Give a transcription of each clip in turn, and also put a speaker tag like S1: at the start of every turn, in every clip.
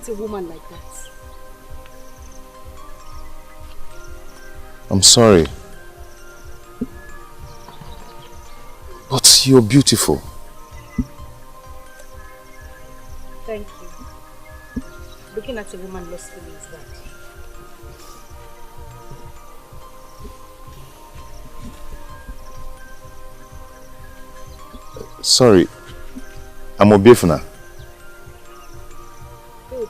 S1: at a woman like that?
S2: I'm sorry. But you're beautiful.
S1: Thank you. Looking at a woman lustfully is that.
S2: Sorry. I'm Obiefuna.
S1: Good.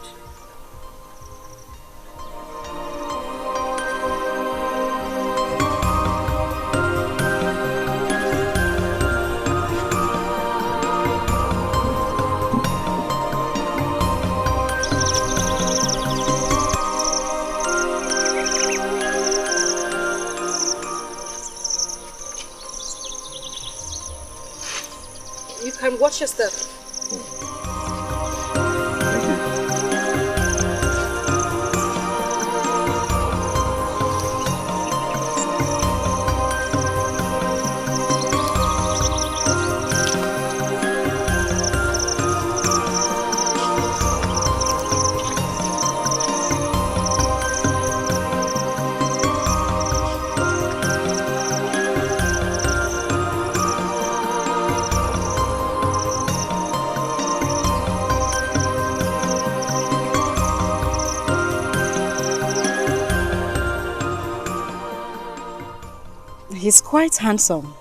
S1: You can watch your step. He's quite handsome.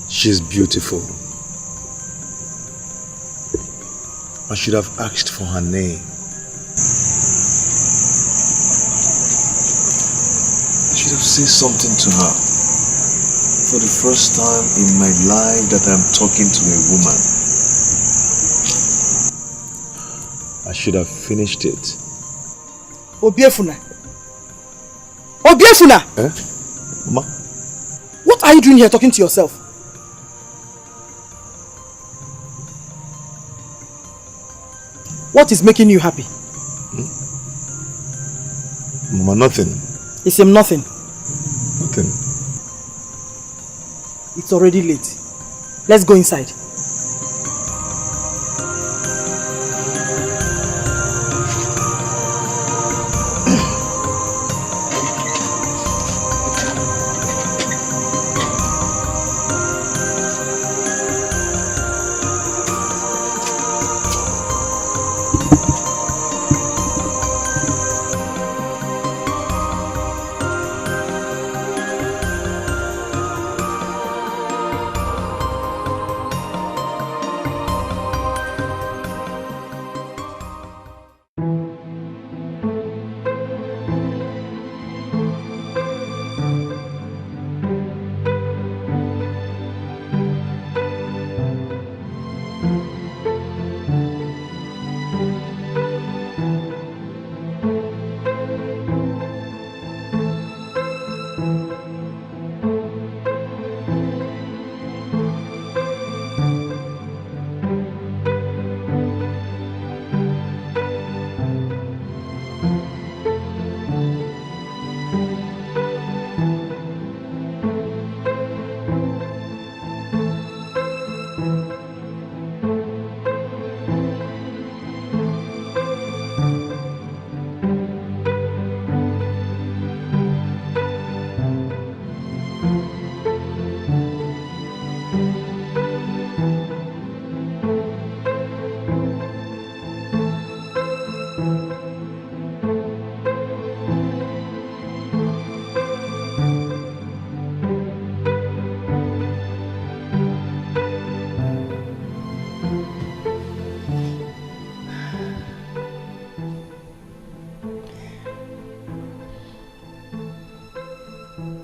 S2: She's beautiful. I should have asked for her name. I should have said something to her. For the first time in my life that I'm talking to a woman. I should have finished it.
S3: Obiefuna! Obiefuna!
S2: Eh? Mama?
S3: What are you doing here talking to yourself? What is making you happy?
S2: Mama, nothing.
S3: It's him nothing.
S2: Nothing.
S3: It's already late. Let's go inside.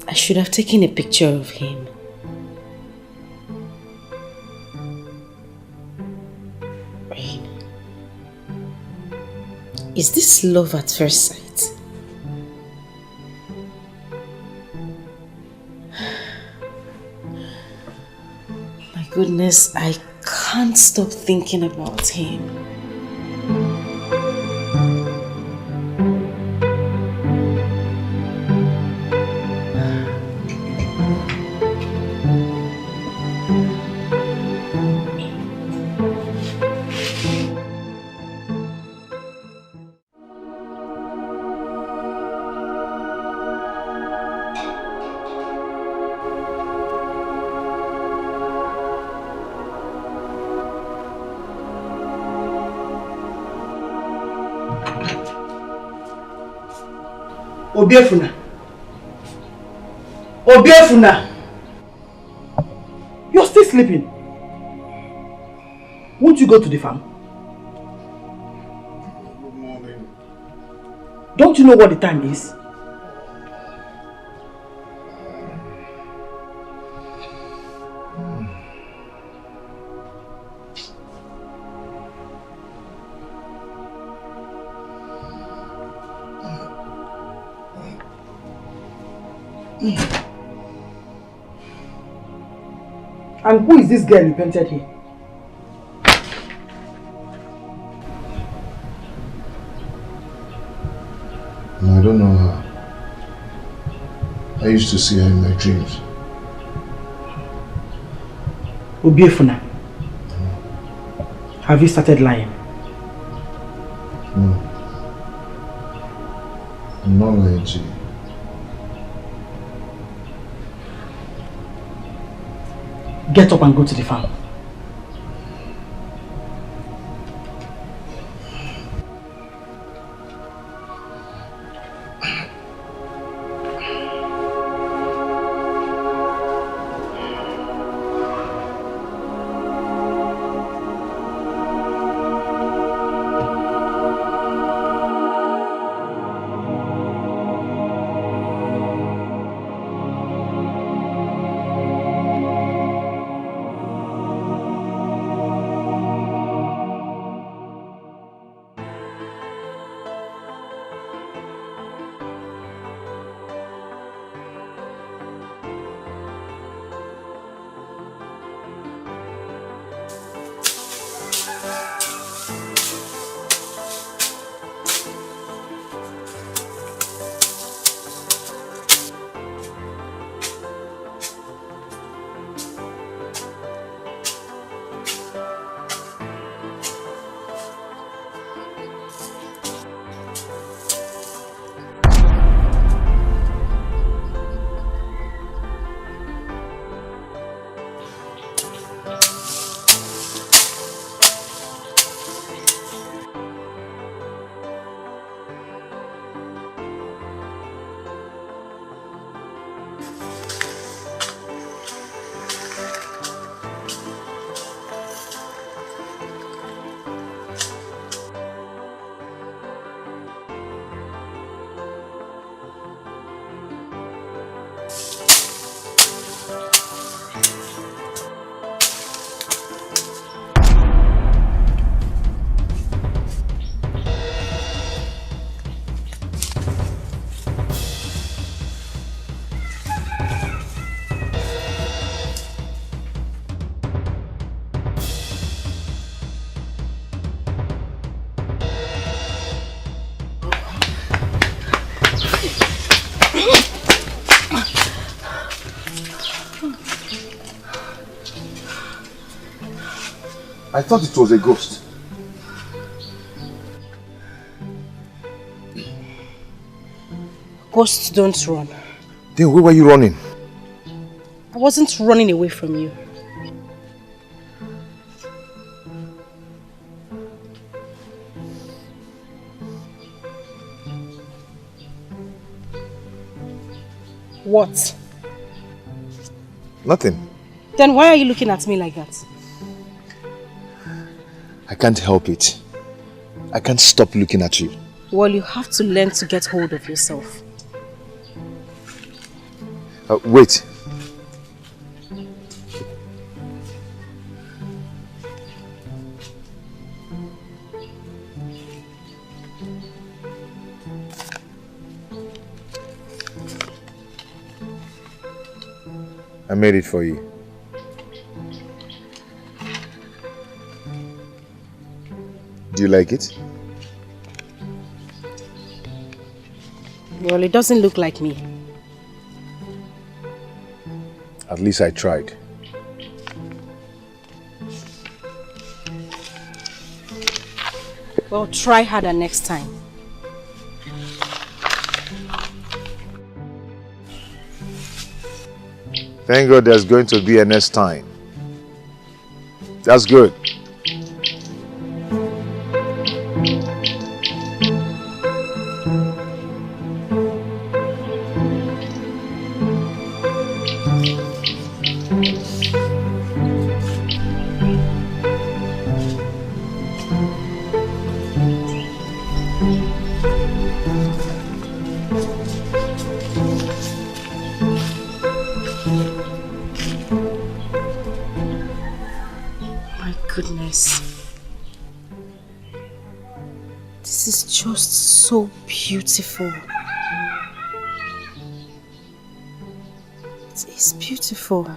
S1: I should have taken a picture of him. Rain. Is this love at first sight? My goodness, I can't stop thinking about him.
S3: Obiefuna. Obiefuna. You're still sleeping. Won't you go to the farm?
S2: Good morning.
S3: Don't you know what the time is? And who is this girl you painted here?
S2: No, I don't know her. I used to see her in my dreams.
S3: Obiefuna. Have you started lying?
S2: No. I'm not lying to you.
S3: Get up and go to the farm.
S2: I thought it was a ghost.
S1: Ghosts don't run.
S2: Then where were you running?
S1: I wasn't running away from you. What?
S2: Nothing.
S1: Then why are you looking at me like that?
S2: I can't help it. I can't stop looking at you.
S1: Well, you have to learn to get hold of yourself.
S2: Wait. I made it for you. Do you like it?
S1: Well, it doesn't look like me.
S2: At least I tried.
S1: Well, try harder next time.
S2: Thank God there's going to be a next time. That's good.
S1: This is just so beautiful. It is beautiful.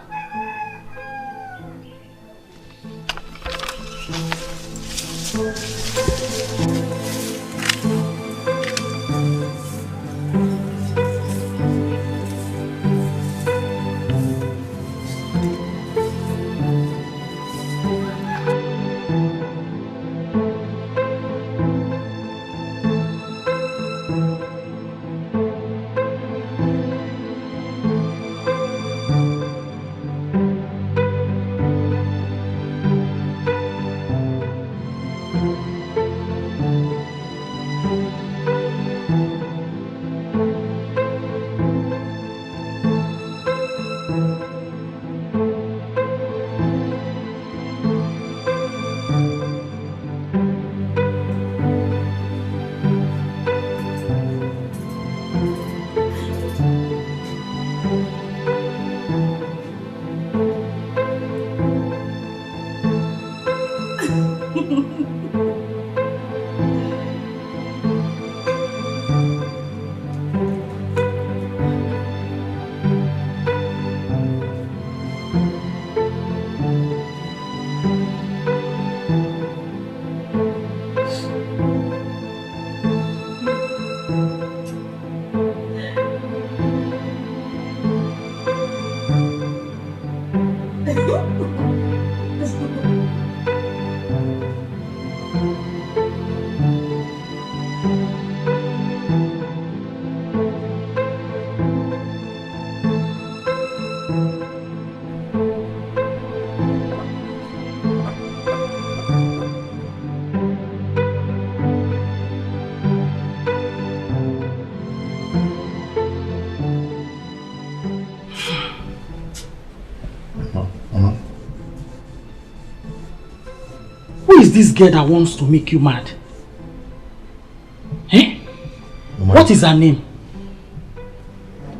S3: This girl that wants to make you mad? Eh?
S2: Mama,
S3: what is her name?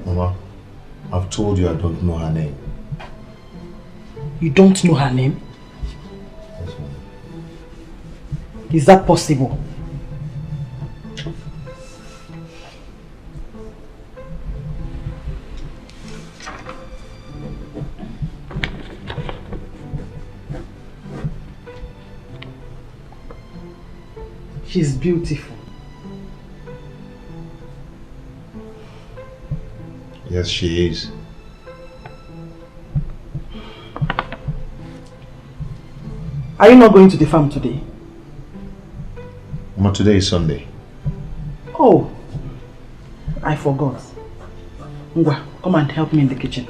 S2: Mama, I've told you I don't know her name.
S3: You don't know her name?
S2: Yes, Mama.
S3: Is that possible? She's beautiful.
S2: Yes, she is.
S3: Are you not going to the farm today?
S2: Mama, today is Sunday.
S3: Oh, I forgot. Ngwa, come and help me in the kitchen.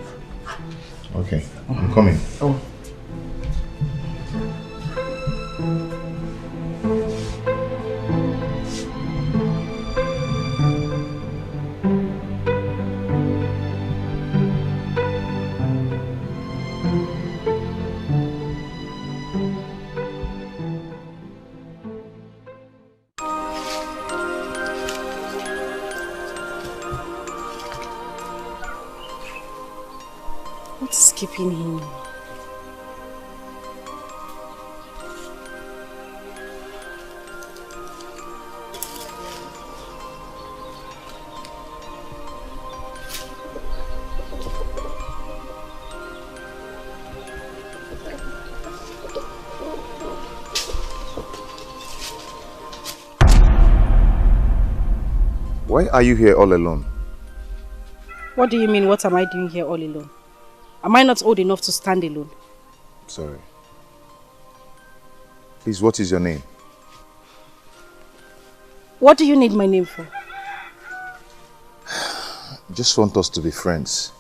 S2: Okay, I'm coming.
S3: Oh.
S1: is keeping him?
S2: Why are you here all alone?
S1: What do you mean, what am I doing here all alone? Am I not old enough to stand alone?
S2: Sorry. Please, what is your name?
S1: What do you need my name for?
S2: I just want us to be friends.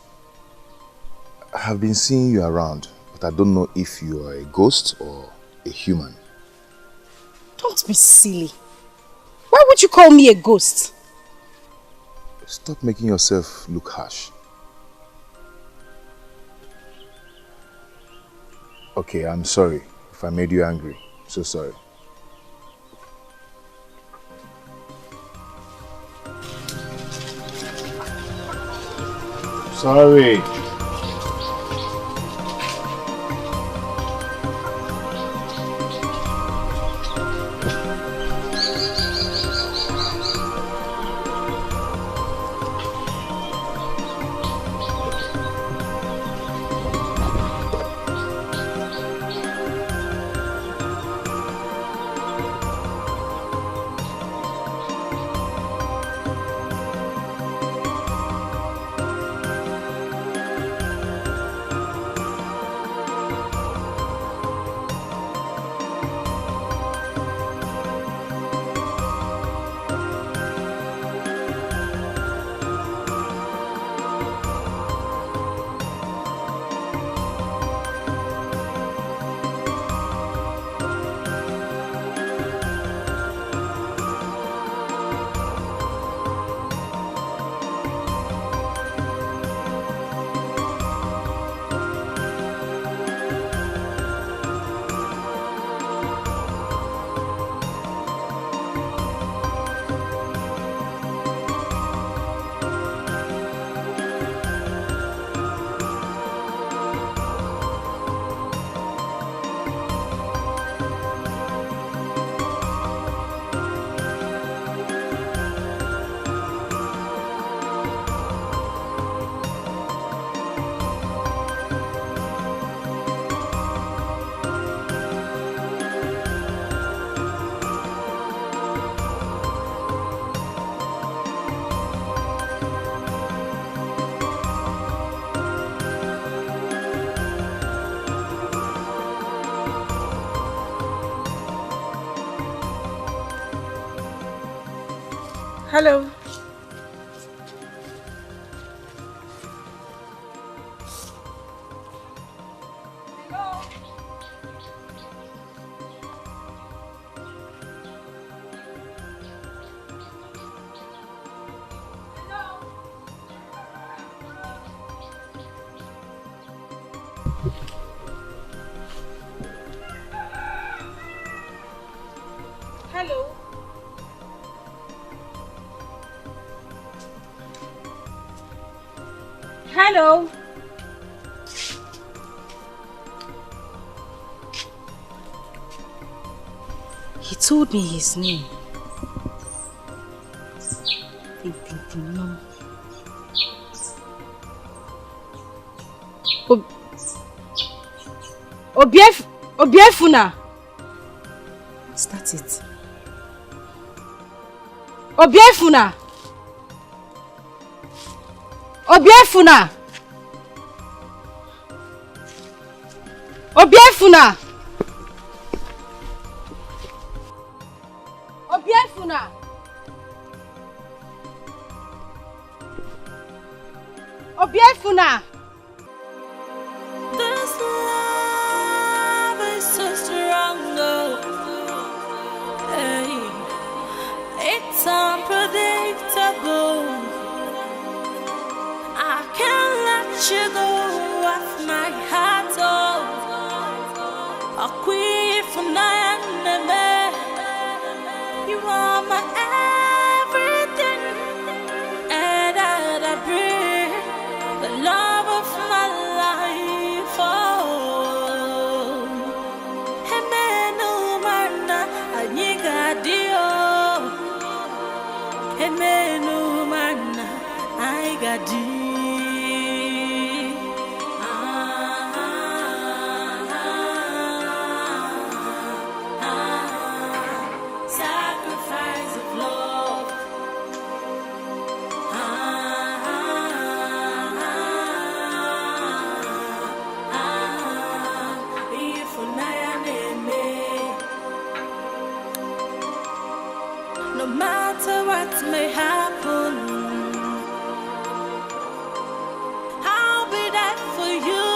S2: I have been seeing you around, but I don't know if you are a ghost or a human.
S1: Don't be silly. Why would you call me a ghost?
S2: Stop making yourself look harsh. Okay, I'm sorry if I made you angry. I'm so sorry. Sorry.
S1: Hello. Hello. Hello. He told me his name. No. Obiefuna. What's that it? Obiefuna. Obiefuna. Obiefuna. Obiefuna. Obiefuna.
S4: This love is so strong, oh. Hey, it's unpredictable. I can't let you go off my heart, oh. A queen for enemy. You are my everything, and I breathe the love menu mana I got sacrifice of love. No matter what may happen, I'll be there for you.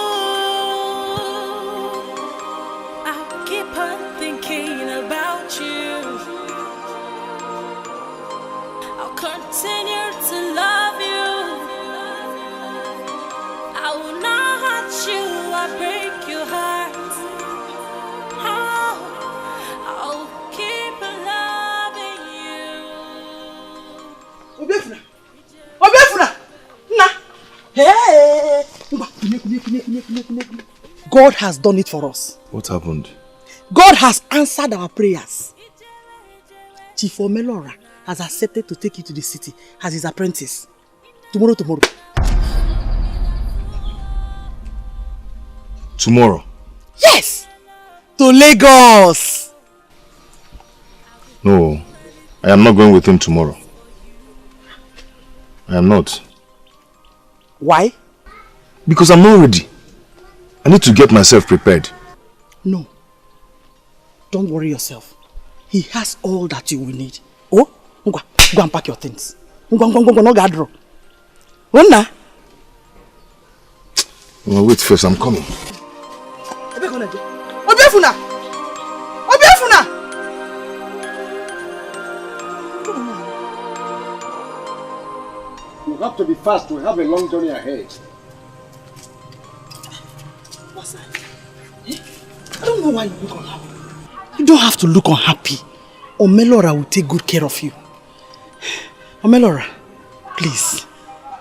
S4: I'll keep on thinking about you. I'll continue to love you. I will not hurt you or break your heart. I'll keep loving you.
S3: Obefuna! Obefuna! Na! Hey! God has done it for us.
S2: What happened?
S3: God has answered our prayers. Chief Omelora has accepted to take you to the city as his apprentice. Tomorrow.
S2: Tomorrow?
S3: Yes! To Lagos!
S2: No, I am not going with him tomorrow. I am not.
S3: Why?
S2: Because I'm not ready. I need to get myself prepared.
S3: No. Don't worry yourself. He has all that you will need. Oh, go and pack your things. Go, no gadro. Ona.
S2: Well, wait first, I'm coming.
S3: Obiefuna!
S5: You have to be fast. We have a long journey ahead.
S3: What's that? I don't know why you look unhappy. You don't have to look unhappy. Omelora will take good care of you. Omelora, please,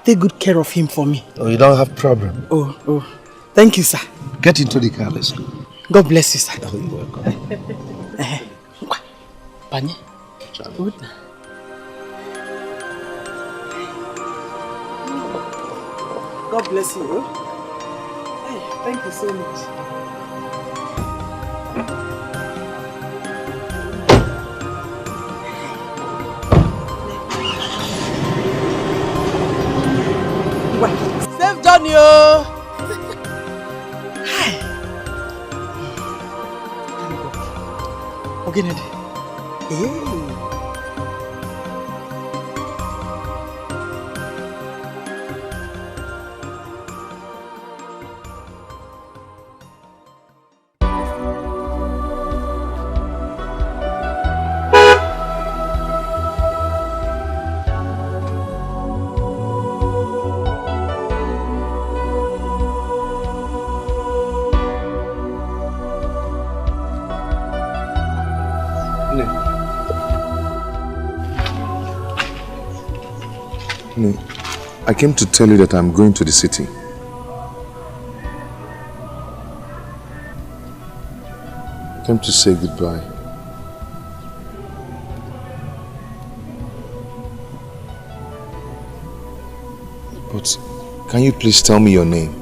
S3: take good care of him for me.
S5: Oh, you don't have problem.
S3: Oh. Thank you, sir.
S5: Get into the car, let's go.
S3: God bless you, sir.
S5: Oh, you're welcome.
S3: Panye. Good. God bless you. Hey, thank you so much. Safe journey, oh! Hi. Okay, Ned. Hey.
S2: No, I came to tell you that I'm going to the city. I came to say goodbye. But can you please tell me your name?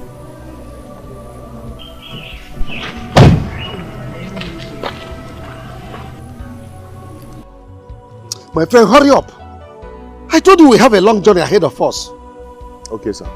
S5: My friend, hurry up. I told you we have a long journey ahead of us.
S2: Okay, sir.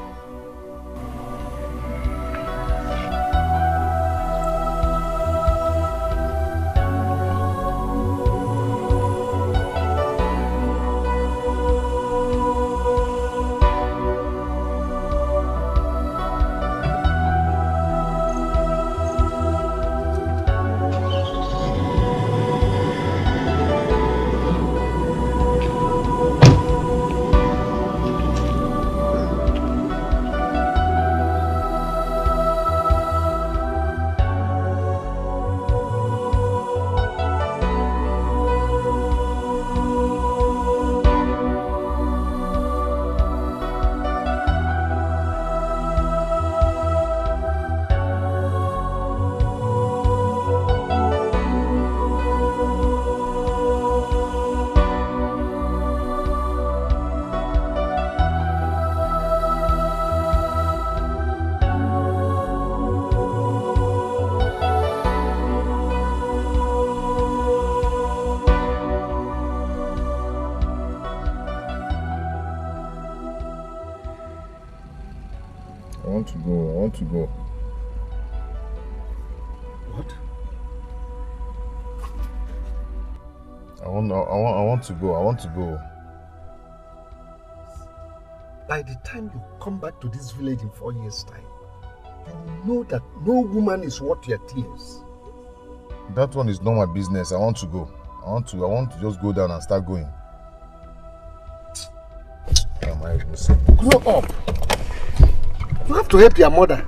S2: want to go.
S5: What?
S2: I want to go.
S5: By the time you come back to this village in 4 years' time, you will know that no woman is worth your tears.
S2: That one is not my business. I want to go. I want to just go down and start going. What am I even saying?
S5: Grow up. You have to help your mother.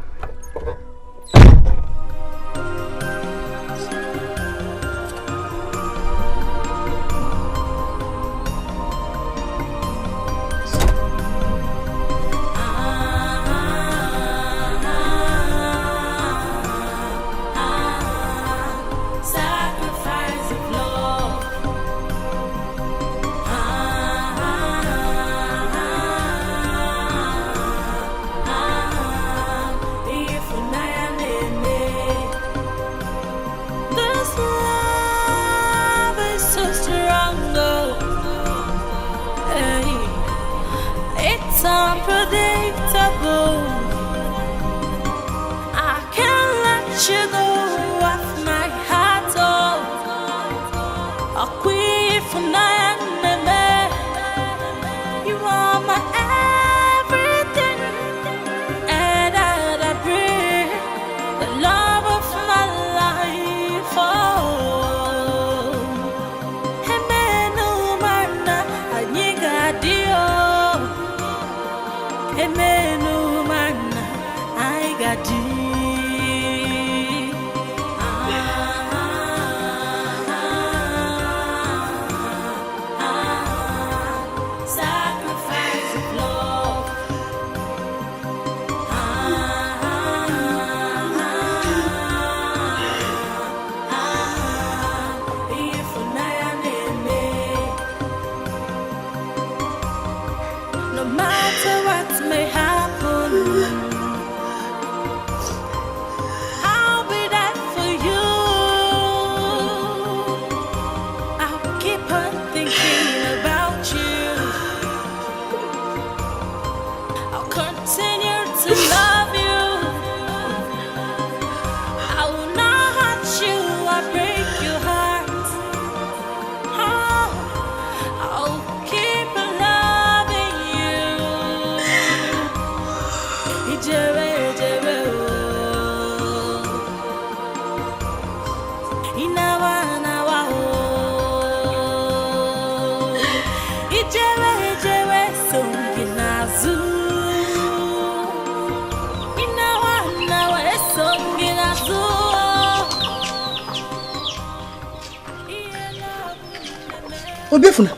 S3: Obiefuna,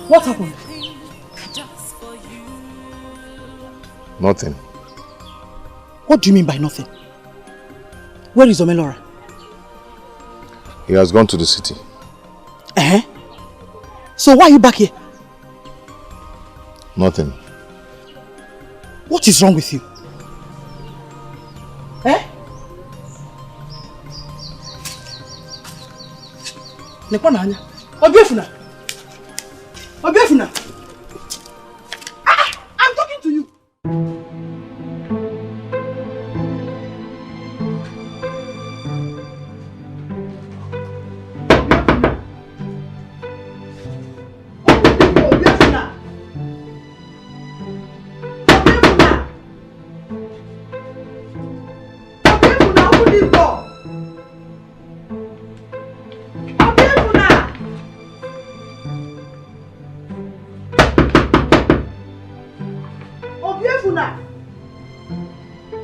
S3: what happened?
S2: Nothing.
S3: What do you mean by nothing? Where is Omelora?
S2: He has gone to the city.
S3: So why are you back here?
S2: Nothing.
S3: What is wrong with you? Obiefuna! Obiefuna! I'm talking to you! Obiefuna! Obiefuna, open this door! Obiefuna!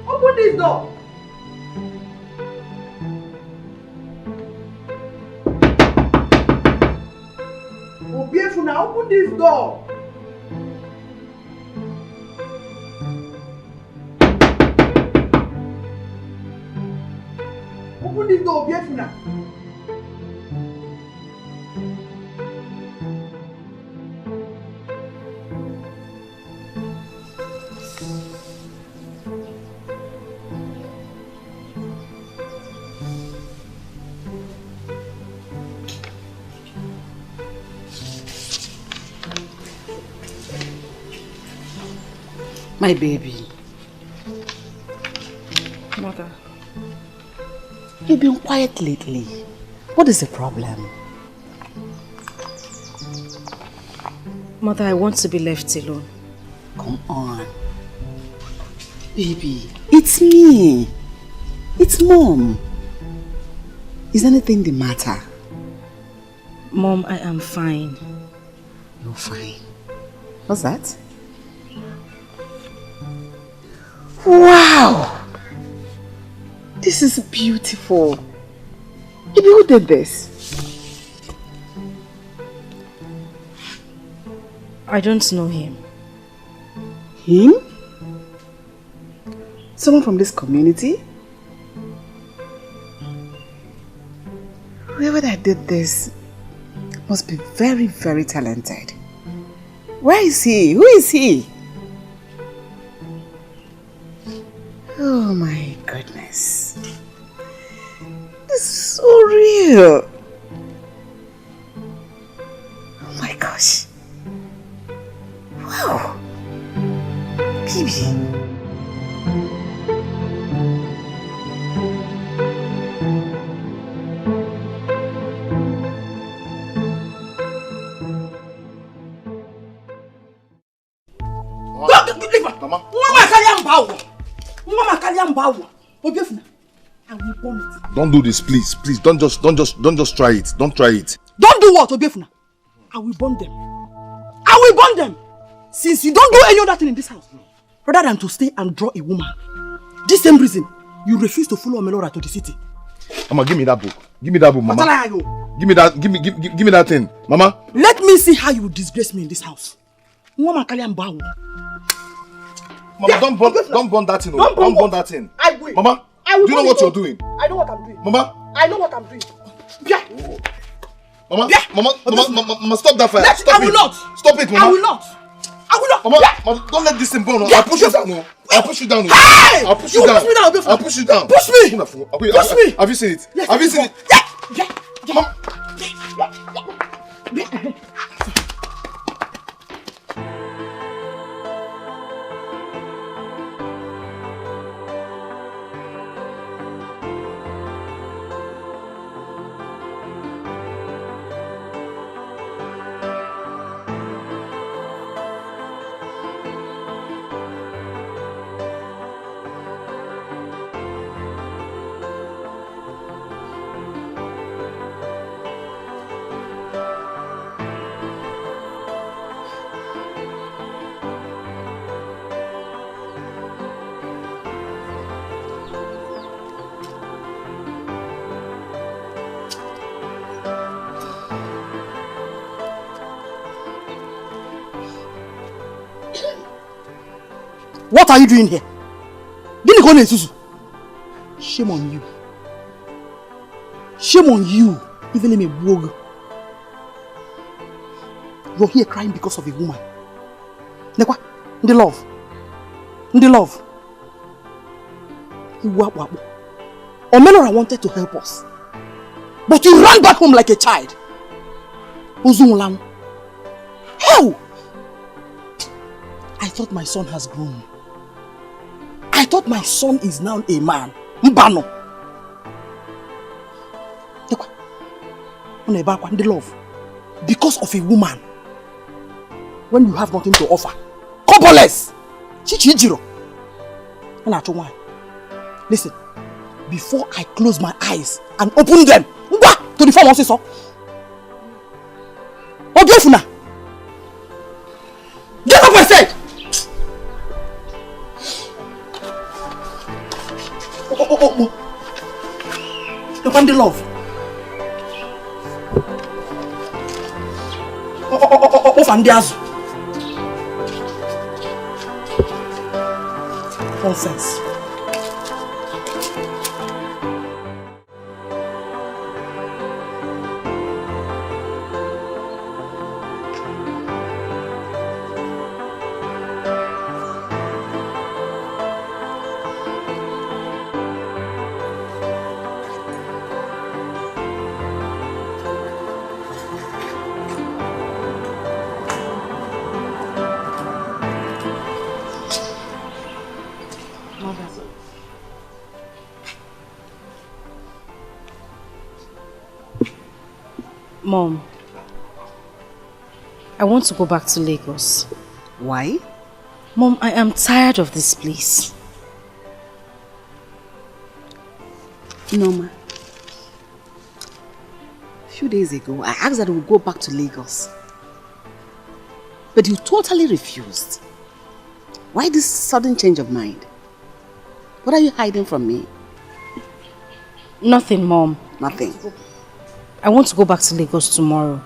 S3: Open this door! Obiefuna, open this door! Open this door, Obiefuna! My baby.
S1: Mother.
S3: You've been quiet lately. What is the problem?
S1: Mother, I want to be left alone.
S3: Come on. Baby, it's me. It's Mom. Is anything the matter?
S1: Mom, I am fine.
S3: You're fine. What's that? Wow! This is beautiful. Baby, who did this?
S1: I don't know him.
S3: Him? Someone from this community? Whoever that did this must be very, very talented. Where is he? Who is he? Oh my goodness. This is so real. Oh my gosh. Wow. Baby.
S2: Don't do this, please. Please, don't just try it. Don't try it.
S3: Don't do what, Obiefuna? I will burn them. I will burn them. Since you don't do any other thing in this house, rather than to stay and draw a woman, this same reason, you refuse to follow Omelora to the city.
S2: Mama, give me that book. Give me that book, Mama. Give me that. Give me that thing, Mama.
S3: Let me see how you will disgrace me in this house. Mama,
S2: don't burn that thing. Don't burn that thing.
S3: I will.
S2: Mama, do you know what you're doing?
S3: I know what I'm doing.
S2: Mama,
S3: I know what I'm doing. Yeah.
S2: Mama, Mama, stop that fire. Stop
S3: I will not.
S2: Stop it, Mama.
S3: I will not.
S2: Mama, Mama, don't let this thing burn. I'll push you down. I'll push you down.
S3: Hey!
S2: I'll push you down.
S3: I'll
S2: push you down.
S3: Push me.
S2: Push me. Have you seen it?
S3: Yes,
S2: Have you seen it?
S3: Yeah.
S2: Mama.
S3: What are you doing here? Shame on you. Shame on you. Even in a wog. You're here crying because of a woman. Nekwa, the love. Omelora wanted to help us. But you ran back home like a child. Hell! I thought my son has grown. I thought my son is now a man. Mbano. The love. Because of a woman. When you have nothing to offer. Cobbleless. Chichijiro. Listen. Before I close my eyes and open them to the form of so. Obiefuna. Get up, I said! You find the love. Fandiazu. Nonsense.
S1: Mom, I want to go back to Lagos.
S3: Why?
S1: Mom, I am tired of this place.
S3: Norma, a few days ago, I asked that we go back to Lagos. But you totally refused. Why this sudden change of mind? What are you hiding from me?
S1: Nothing, Mom.
S3: Nothing.
S1: I want to go back to Lagos tomorrow.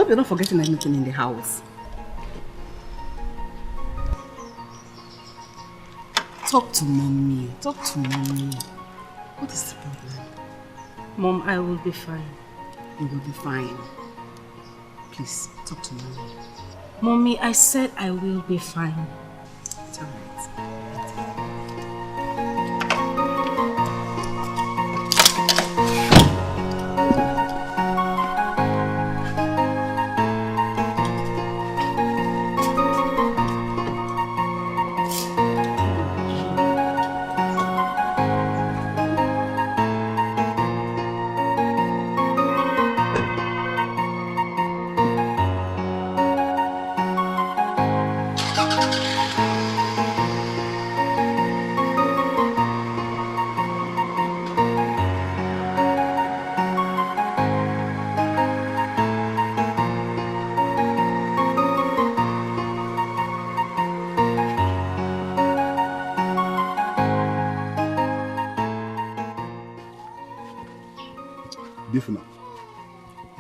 S3: You're not forgetting anything in the house. Talk to mommy. Talk to mommy. What is the problem?
S1: Mom, I will be fine.
S3: You will be fine. Please, talk to mommy.
S1: Mommy, I said I will be fine.
S3: It's alright.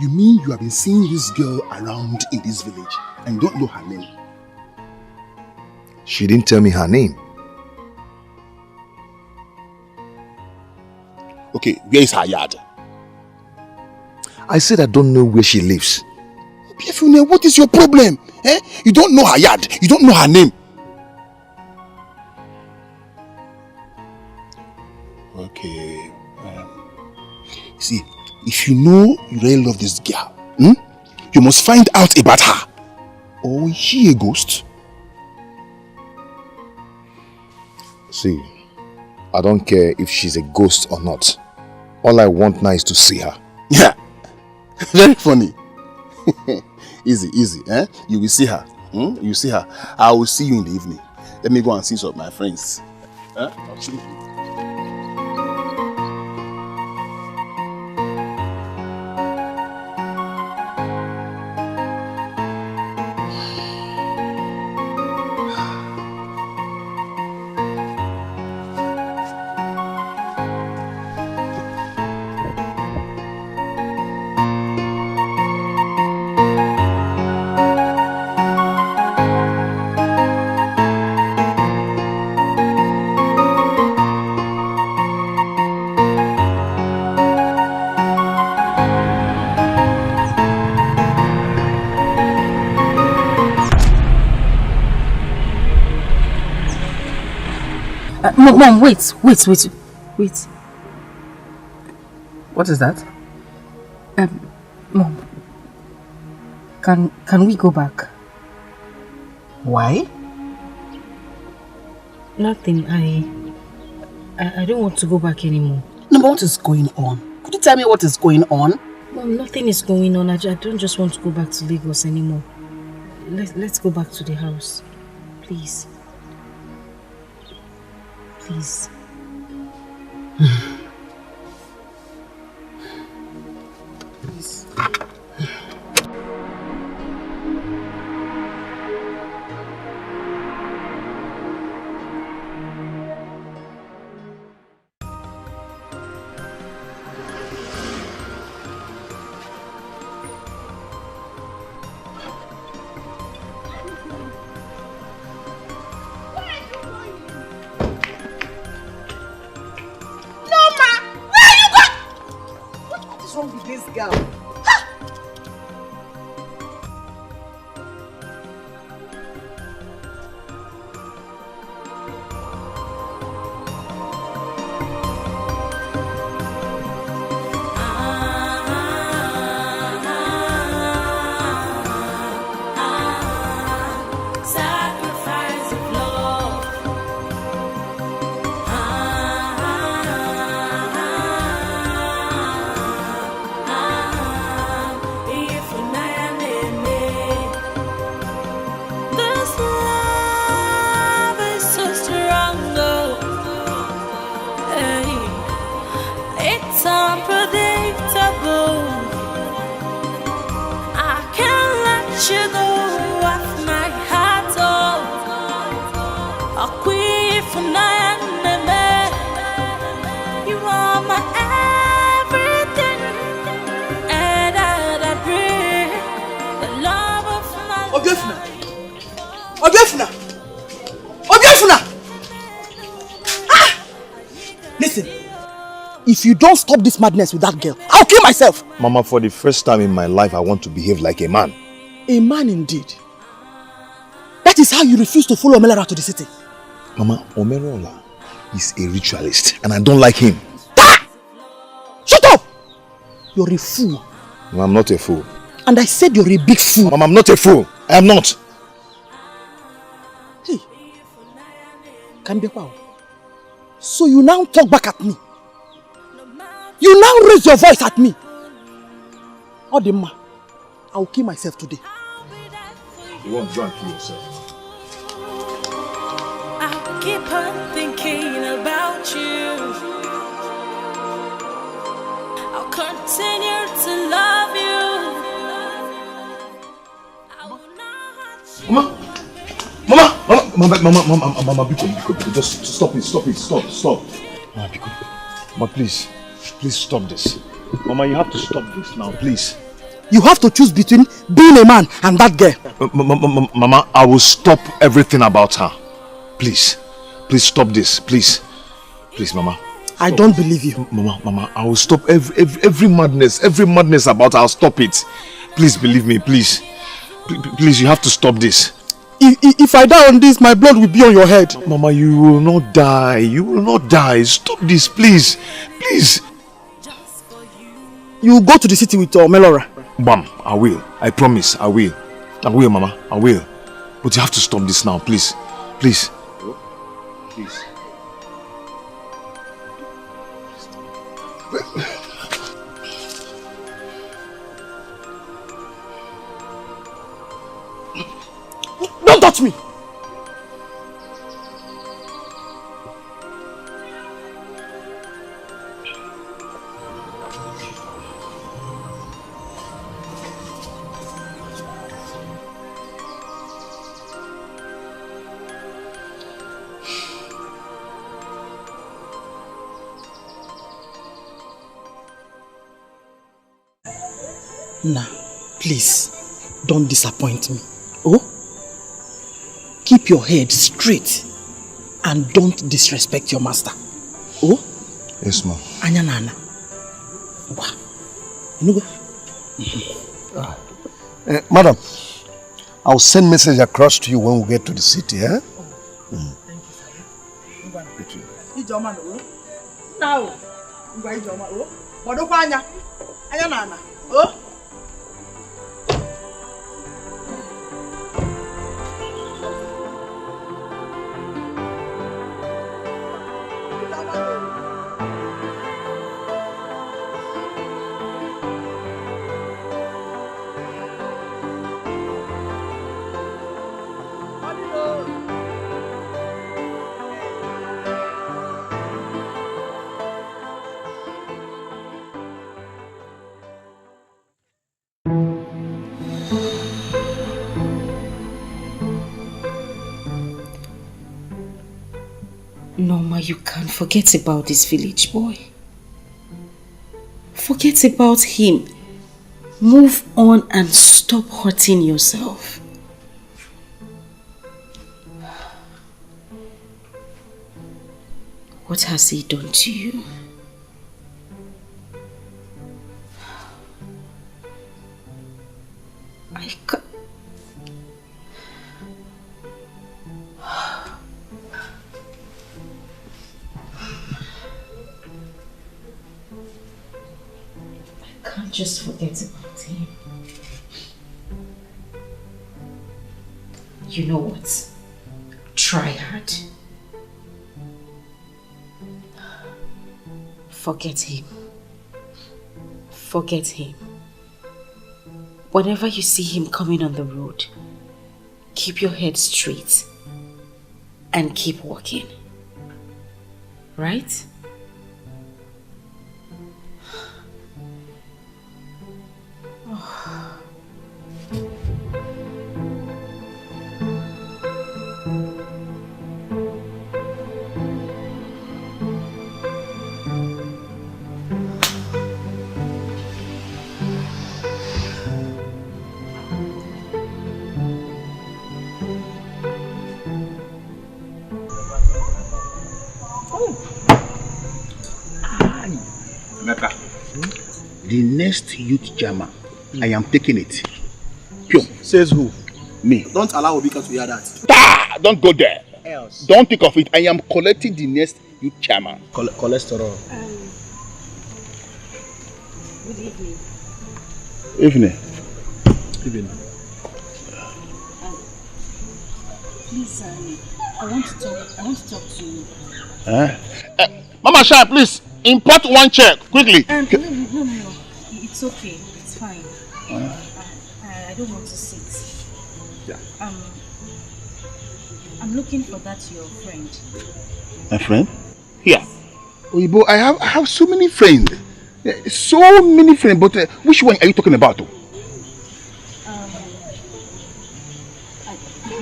S5: You mean you have been seeing this girl around in this village and you don't know her name?
S2: She didn't tell me her name.
S5: Okay, where is her yard?
S2: I said I don't know where she lives.
S5: Biafune, what is your problem? Eh? You don't know her yard. You don't know her name. Okay. See, if you know you really love this girl, you must find out about her. Or is she a ghost?
S2: See, I don't care if she's a ghost or not. All I want now is to see her.
S5: Yeah. Very funny. Easy, easy. Eh? You will see her. You see her. I will see you in the evening. Let me go and see some of my friends. I'll see you.
S1: Mom, wait.
S3: What is that?
S1: Mom, can we go back?
S3: Why?
S1: Nothing. I don't want to go back anymore.
S3: No, but what is going on? Could you tell me what is going on?
S1: Mom, nothing is going on. I don't just want to go back to Lagos anymore. Let's go back to the house. Please.
S3: Please. Please. This girl. Listen, if you don't stop this madness with that girl, I'll kill myself.
S2: Mama, for the first time in my life, I want to behave like a man.
S3: A man indeed. That is how you refuse to follow Omelara to the city.
S2: Mama, Omerola is a ritualist and I don't like him.
S3: Shut up! You're a fool.
S2: No, I'm not a fool.
S3: And I said you're a big fool.
S2: Mama, I'm not a fool. I am not.
S3: Hey. Wow. So you now talk back at me. You now raise your voice at me. Odima, I'll kill myself today.
S2: You won't go and kill yourself.
S4: I'll keep on thinking about you. I'll continue to love you.
S2: Mama, Biko, just stop it, stop. Mama, Biko, Mama, please stop this. Mama, you have to stop this now, please.
S3: You have to choose between being a man and that girl.
S2: Mama, I will stop everything about her. Please stop this, please, Mama. Stop.
S3: I don't believe you.
S2: Mama, I will stop every madness about her. I'll stop it. Please believe me, please, you have to stop this.
S3: If I die on this, my blood will be on your head.
S2: Mama, you will not die. Stop this, please.
S3: You will go to the city with Omelora.
S2: Bam, I will. I promise, I will, Mama, I will. But you have to stop this now, please.
S3: Don't touch me! Nah, please, don't disappoint me. Oh? Keep your head straight and don't disrespect your master. Oh?
S2: Yes, ma'am.
S3: Anya nana. Wow. You know
S5: Madam, I'll send message across to you when we get to the city, eh?
S3: Thank you. Now, Anya nana. Oh?
S1: Mama, you can't forget about this village boy. Forget about him. Move on and stop hurting yourself. What has he done to you? I can't. I can't just forget about him. You know what? Try hard. Forget him. Forget him. Whenever you see him coming on the road, keep your head straight and keep walking. Right?
S5: The next youth jammer, I am taking it. Pure.
S3: Says who?
S5: Me.
S3: Don't allow Obika to hear that.
S5: Don't go there.
S3: Else.
S5: Don't think of it. I am collecting the next youth jammer.
S3: Cholesterol.
S1: Good evening.
S5: Evening.
S3: Evening.
S1: Please, I want to talk to you.
S5: Mama Shine, please import one chair quickly.
S1: No. It's okay. It's fine. I don't want to sit.
S5: Yeah.
S1: I'm looking for that your friend.
S5: My friend? Here. Oyibo, I have so many friends. So many friends, but which one are you talking about?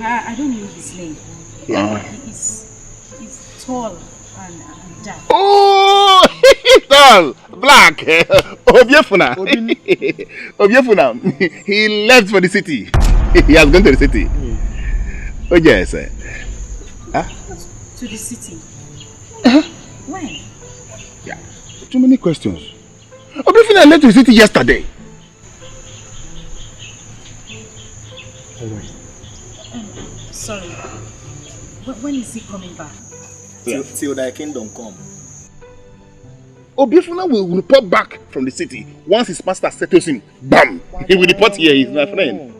S1: I don't know his name.
S5: Yeah.
S1: He's tall and dark.
S5: Oh, tall, black. Obiefuna. Obiefuna. He left for the city. He has gone to the city. Oh yes.
S1: To the city. When?
S5: Yeah. Too many questions. Obiefuna left to the city yesterday.
S1: Sorry. When is he coming back?
S3: Till thy kingdom come.
S5: Obiefuna will report back from the city. Once his master settles him, bam! He will report here. He's my friend.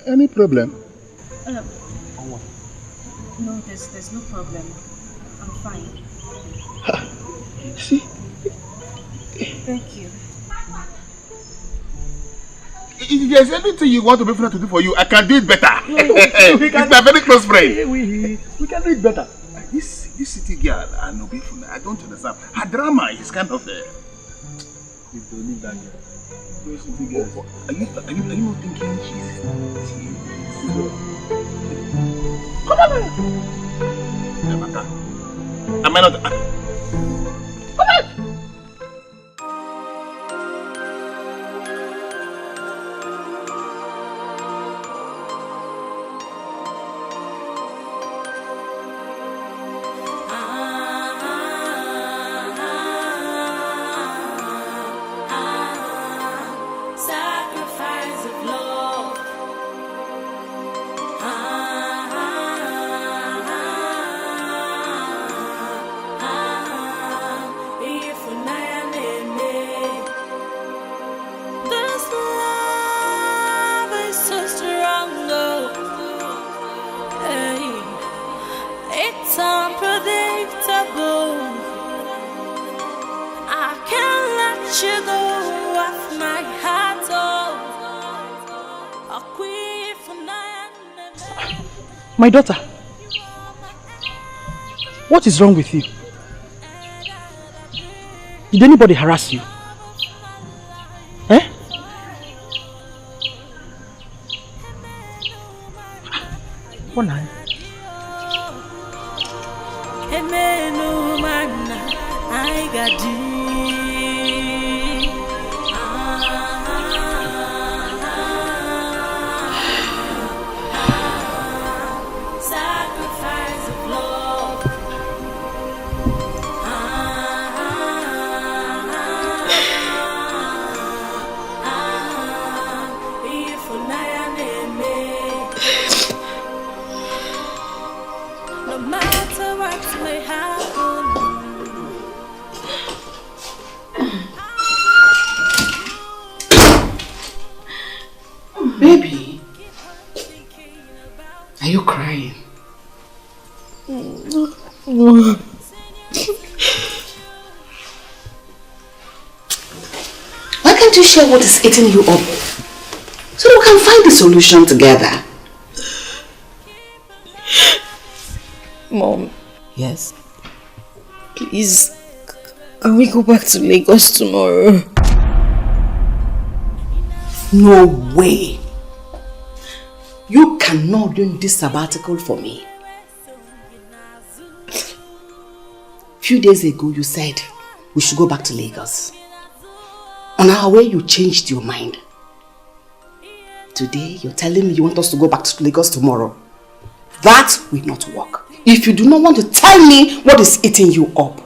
S5: Any problem?
S1: No, there's no problem. I'm fine.
S5: See?
S1: Thank you.
S5: If there's anything you want Obiefuna to do for you, I can do it better. He's my very close friend.
S3: We can do it better.
S5: This city girl and Obiefuna, I don't understand. Her drama is kind of
S3: You don't need that girl. Those city girls.
S5: Are you not thinking she's come on, man. Am I not? Come on.
S4: Sacrifice of love. This love is so strong, oh. Hey. It's unpredictable. I can't let you go off my heart, oh. A queen for
S3: My daughter, what is wrong with you? Did anybody harass you? Eh? Onny,
S4: Sacrifice of love. No matter what may happen.
S3: Baby, are you crying? Why can't you share what is eating you up so we can find the solution together?
S1: Mom,
S3: Yes?
S1: please, can we go back to Lagos tomorrow?
S3: No way. You cannot do this sabbatical for me. Few days ago you said we should go back to Lagos. On our way you changed your mind. Today you're telling me you want us to go back to Lagos tomorrow. That will not work. If you do not want to tell me what is eating you up,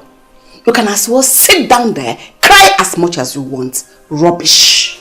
S3: you can as well sit down there, cry as much as you want. Rubbish.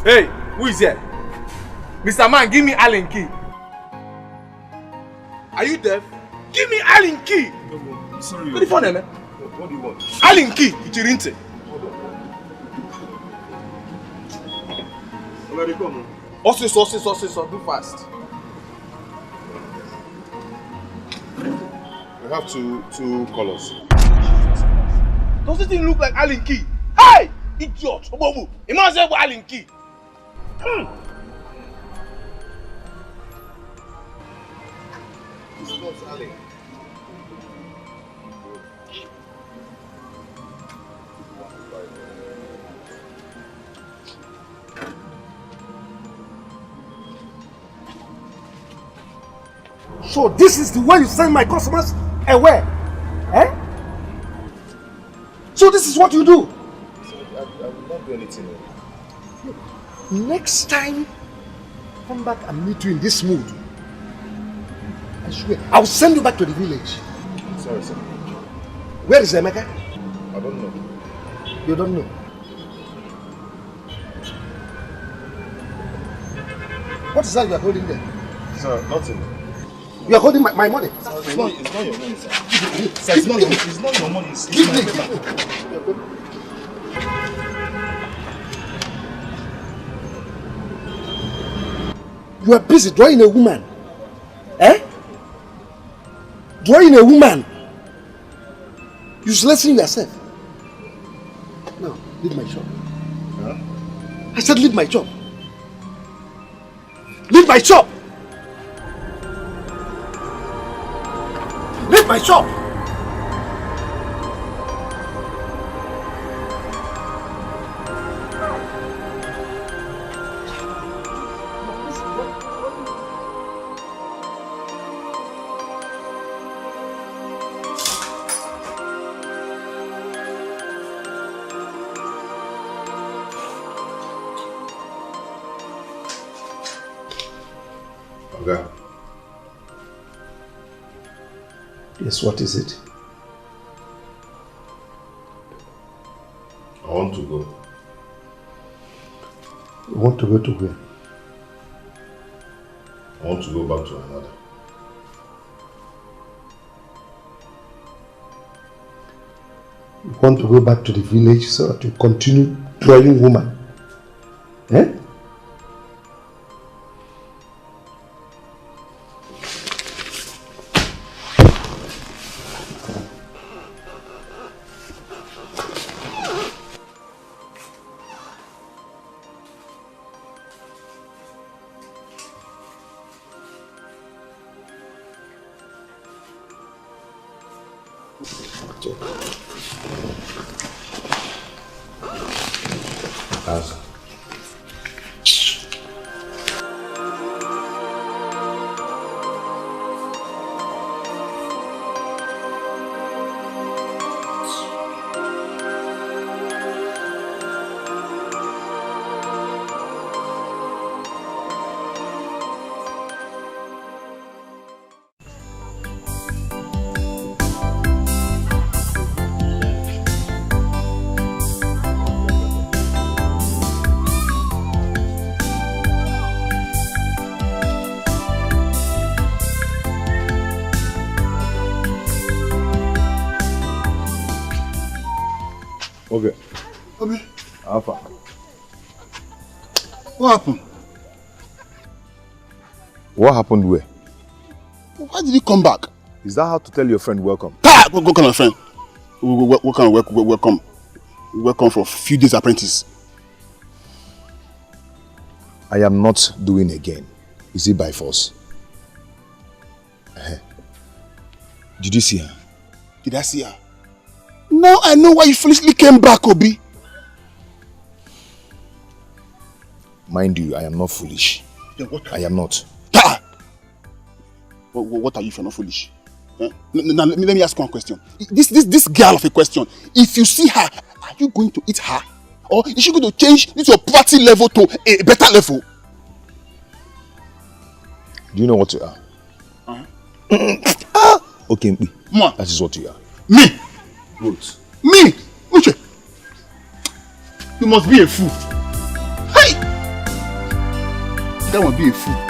S6: Hey, who is here? Mr. Man, give me Allen key. Are you deaf? Give me Allen key.
S2: No, sorry.
S6: What the phone, man?
S2: What do you want?
S6: Allen key, Ichirinte.
S2: Already come.
S6: Also, do fast.
S2: We have two colors.
S6: Does it look like Allen key? Hey! Idiot! Obobu! Imagine what Allen key.
S2: This is not Allen.
S7: So this is the way you send my customers away? Eh? So this is what you do?
S2: I will not do anything.
S7: Next time, come back and meet you in this mood. I swear, I'll send you back to the village.
S2: Sorry, sir.
S7: Where is Emeka?
S2: I don't know.
S7: You don't know. What is that you are holding there?
S2: Sir, nothing.
S7: You are holding my money.
S2: It's not your money, sir. Sir, it's not your money. It's not your money. It's
S7: Give
S2: my
S7: me.
S2: paper.
S7: You are busy drawing a woman. Eh? Drawing a woman. Uselessing yourself. Now, leave my shop.
S2: Huh?
S7: I said leave my shop. Leave my shop. Leave my shop.
S2: Okay.
S7: Yes, what is it?
S2: I want to go.
S7: You want to go to where?
S2: I want to go back to another.
S7: You want to go back to the village so that you continue dwelling woman? Eh?
S2: Okay.
S5: Obi,
S2: Alpha.
S5: what happened?
S2: What happened where?
S5: Why did he come back?
S2: Is that how to tell your friend welcome?
S5: What kind of friend? What kind of welcome? Welcome for a few days apprentice.
S2: I am not doing again. Is it by force? Did you see her?
S5: Did I see her? Now I know why you foolishly came back, Obi.
S2: Mind you, I am not foolish.
S5: Then what
S2: I am not.
S5: What are you if you're not foolish? Now let me ask you one question. This girl of a question. If you see her, are you going to eat her? Or is she going to change your poverty level to a better level?
S2: Do you know what you are? Okay, that is what you are.
S5: Me?
S2: Good.
S5: Me? Uche? You must be a fool. Hey! That must be a fool.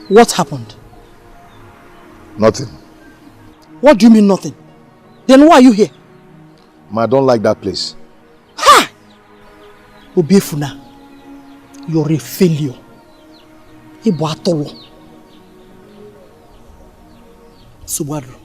S3: What happened?
S2: Nothing.
S3: What do you mean nothing? Then why are you here?
S2: Ma, I don't like that place.
S3: Ha! Obiefuna, you're a failure. Ibu atolo. Subaru.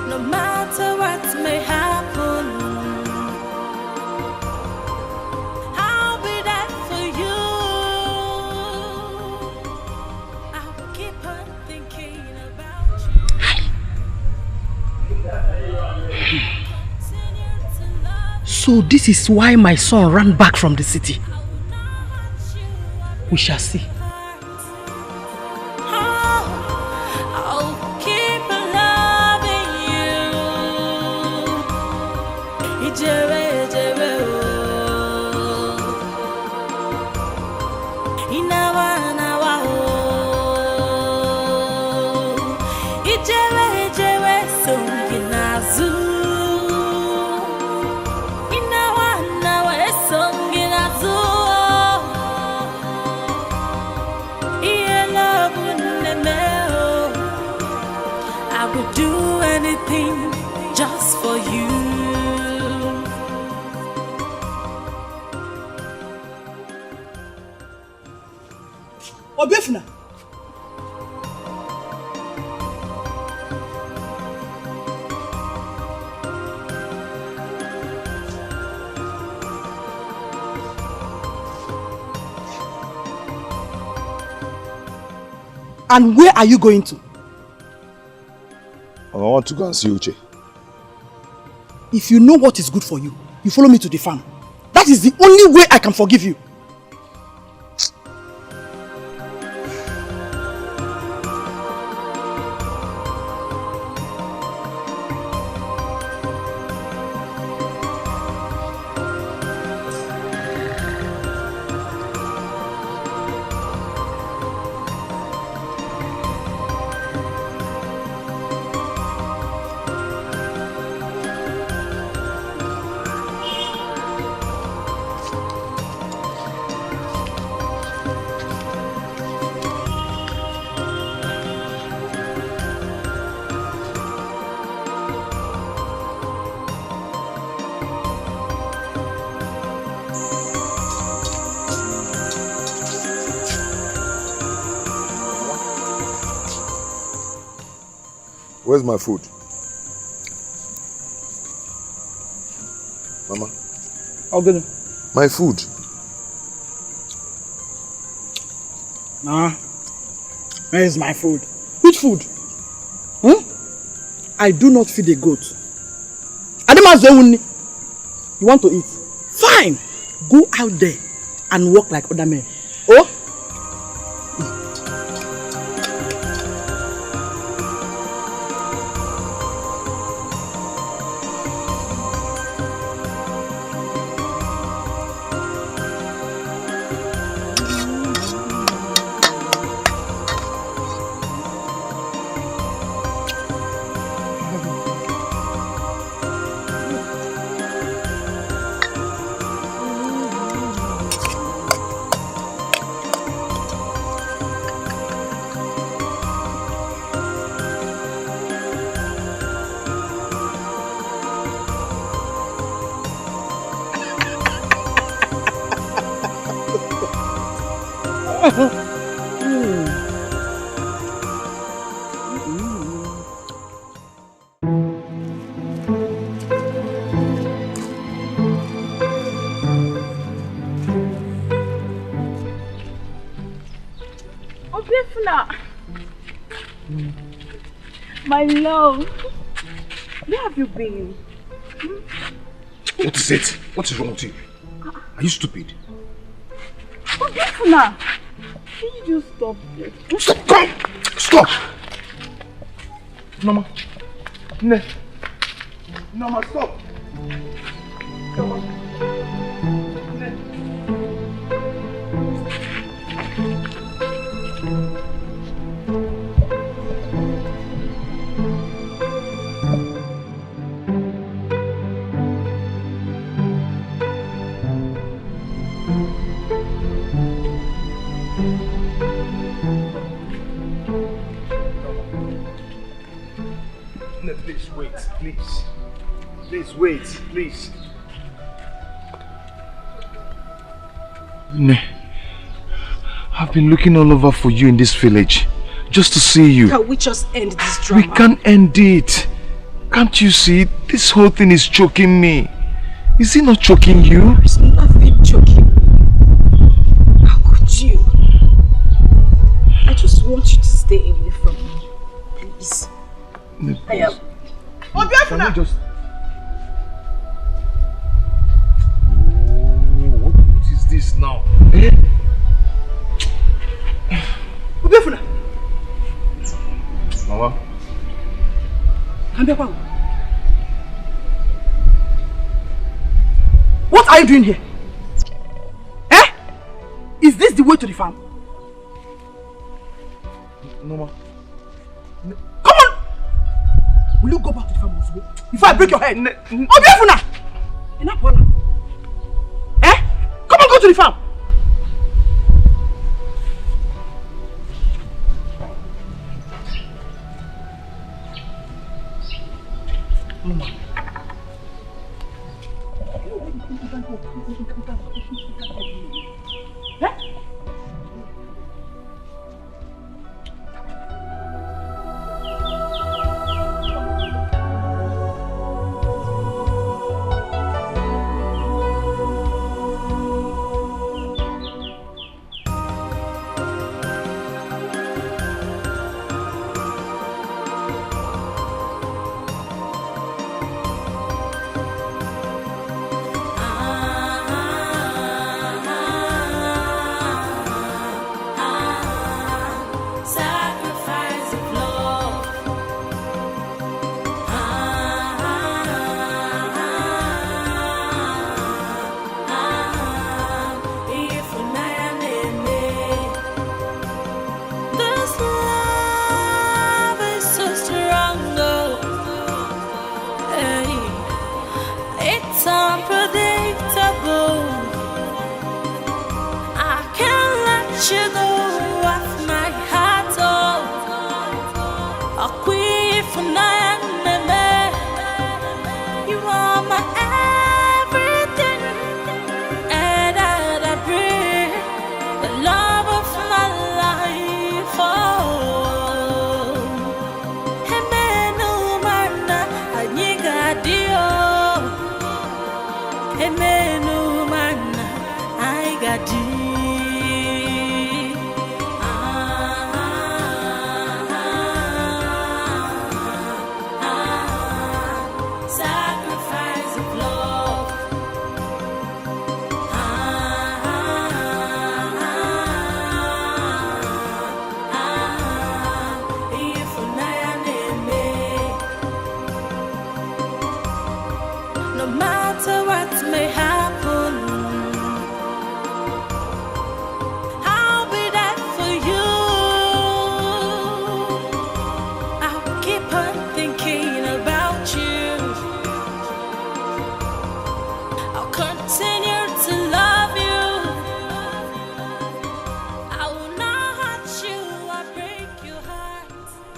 S4: No matter what may happen, I'll be there for you. I'll keep on thinking about you.
S3: So this is why my son ran back from the city. We shall see.
S4: Just for you.
S3: Obefna. And where are you going to?
S2: I want to go and see Uche.
S3: If you know what is good for you, you follow me to the farm. That is the only way I can forgive you.
S2: Where's my food? Mama?
S3: I'll get it.
S2: My food.
S3: Nah. Where is my food? Which food? I do not feed a goat. You want to eat? Fine. Go out there and walk like other men. Oh?
S8: My love, where have you been?
S6: What is it? What is wrong with you? Are you stupid?
S8: Obefna, can you just stop this?
S6: Stop! Come! Stop! Mama. Ne. Mama, stop! Mama. Ne. Please wait, please. Please wait, please.
S9: Ne, I've been looking all over for you in this village, just to see you.
S1: Can we just end this drama?
S9: We can't end it. Can't you see? This whole thing is choking me. Is it not choking you?
S8: It's nothing choking. How could you? I just want you to stay away from me. Please. I am.
S9: Can you just... What is this now? Eh? Mama.
S3: What are you doing here? Eh? Is this the way to the farm?
S9: No, ma.
S3: Come on! Will you go back to the farm before I break your head? Obiafuna! Enough, Paula. Eh? Come on, go to the farm! Mama. Eh?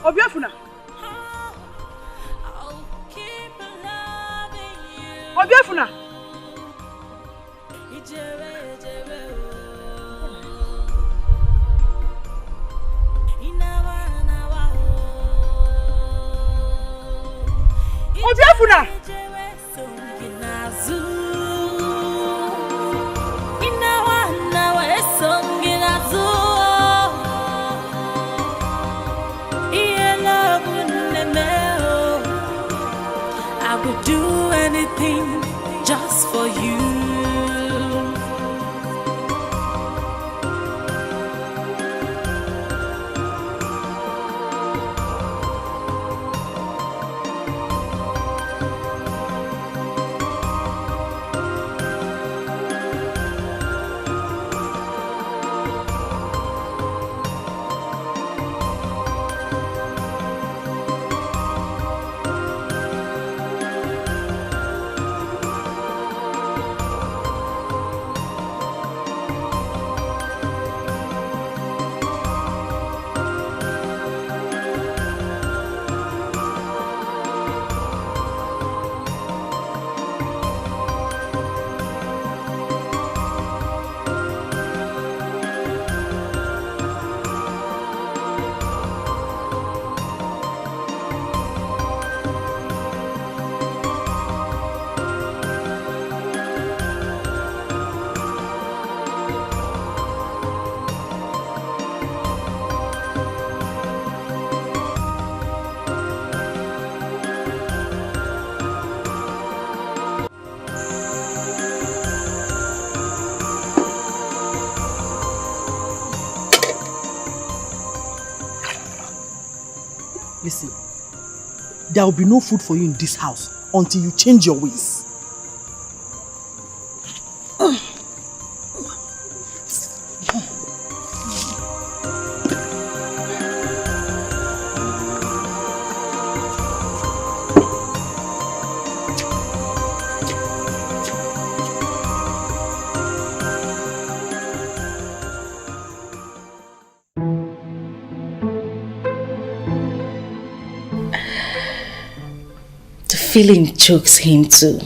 S3: Obiafuna. Obiafuna. Obiafuna.
S4: I would do anything just for you.
S3: Listen, there will be no food for you in this house until you change your ways.
S1: Feeling chokes him too.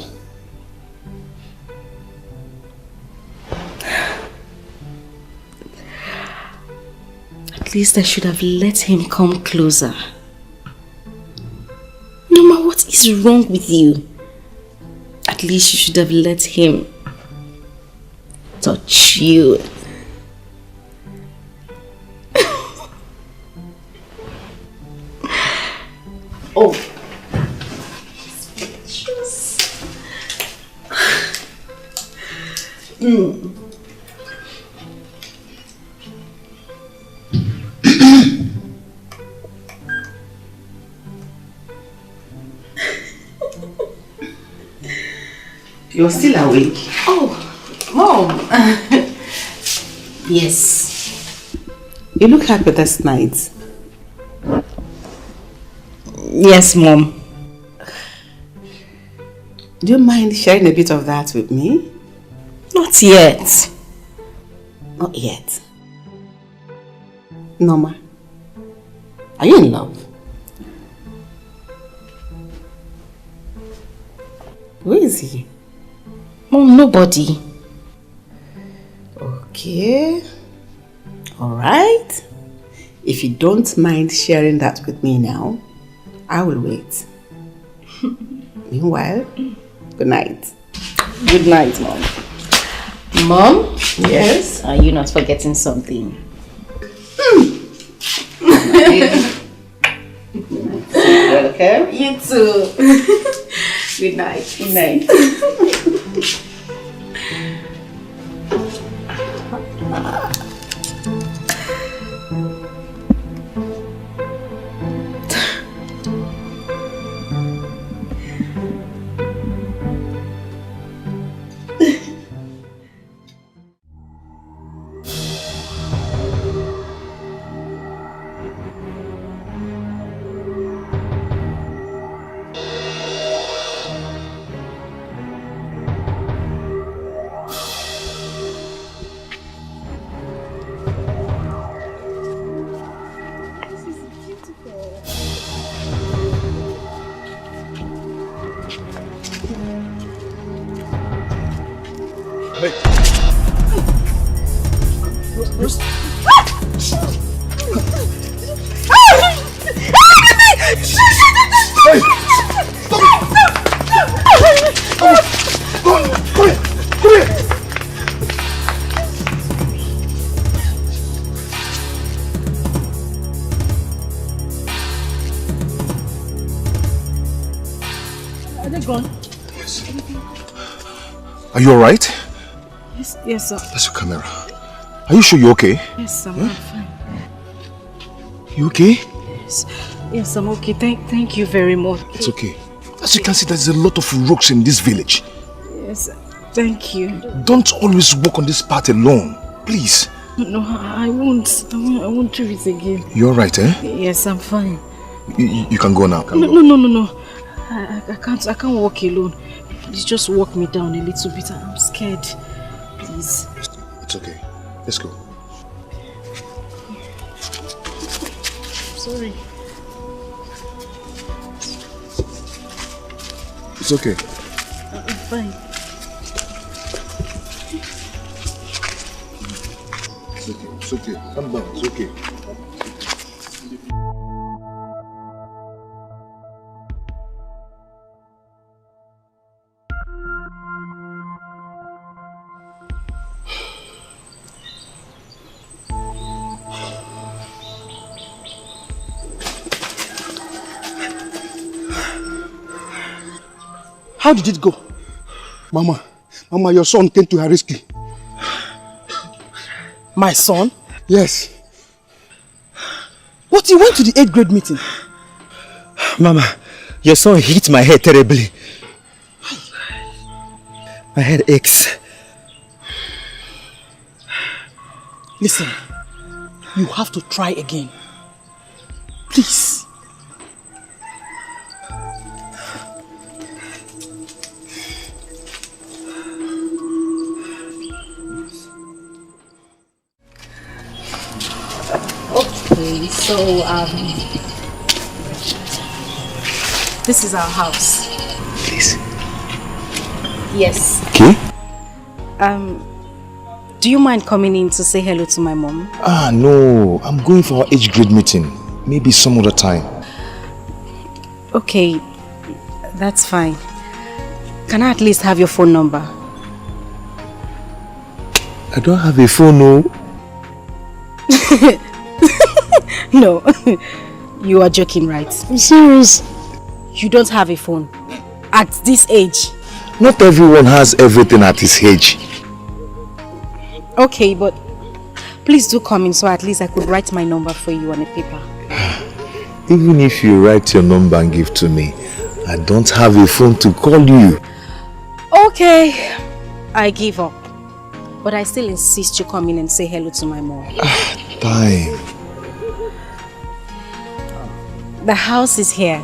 S1: At least I should have let him come closer. Mama, what is wrong with you? At least you should have let him touch you. Oh.
S3: You're still awake?
S1: Oh, Mom. Yes.
S3: You look happy this night.
S1: Yes, Mom.
S3: Do you mind sharing a bit of that with me?
S1: Not yet.
S3: Not yet. Norma, are you in love? Where is he?
S1: Mom, nobody.
S3: Okay. Alright. If you don't mind sharing that with me now, I will wait. Meanwhile, good night.
S1: Good night, Mom. Mom?
S3: Yes?
S1: Are you not forgetting something?
S3: Okay?
S1: You too. Good night.
S3: Good night.
S2: Are you alright?
S8: Yes, sir.
S2: That's your camera. Are you sure you're okay?
S8: Yes, sir. I'm fine.
S2: You okay?
S8: Yes, I'm okay. Thank you very much.
S2: It's okay. As you can see, there's a lot of rocks in this village.
S8: Yes, thank you.
S2: Don't always walk on this path alone. Please.
S8: No, I won't. I won't do it again.
S2: You're alright, eh?
S8: Yes, I'm fine.
S2: You can go now.
S8: No. I can't walk alone. Please just walk me down a little bit. I'm scared. Please.
S2: It's okay. Let's go.
S8: Sorry.
S2: It's okay.
S8: I'm fine.
S2: It's okay. It's okay. Calm down. It's okay.
S7: How did it go? Mama, your son came to her rescue.
S3: My son?
S7: Yes.
S3: But you went to the 8th grade meeting.
S9: Mama, your son hit my head terribly. My head aches.
S3: Listen, you have to try again. Please.
S8: Okay, so this is our house.
S2: Please.
S8: Yes.
S2: Okay?
S8: Do you mind coming in to say hello to my mom?
S2: Ah, no. I'm going for our age grade meeting. Maybe some other time.
S8: Okay, that's fine. Can I at least have your phone number?
S2: I don't have a phone, no.
S8: No, you are joking, right?
S2: I'm serious.
S8: You don't have a phone at this age.
S2: Not everyone has everything at his age.
S8: Okay, but please do come in so at least I could write my number for you on a paper.
S2: Even if you write your number and give to me, I don't have a phone to call you.
S8: Okay, I give up. But I still insist you come in and say hello to my mom.
S2: Time.
S8: The house is here.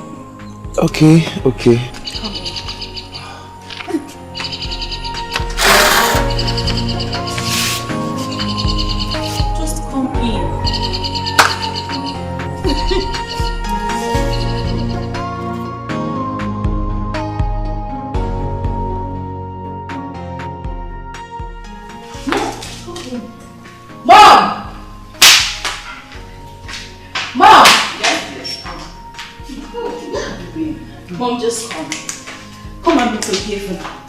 S2: Okay, okay.
S8: Just come in.
S3: Mom! Mom! Mom, just come. Come and be forgiven for now.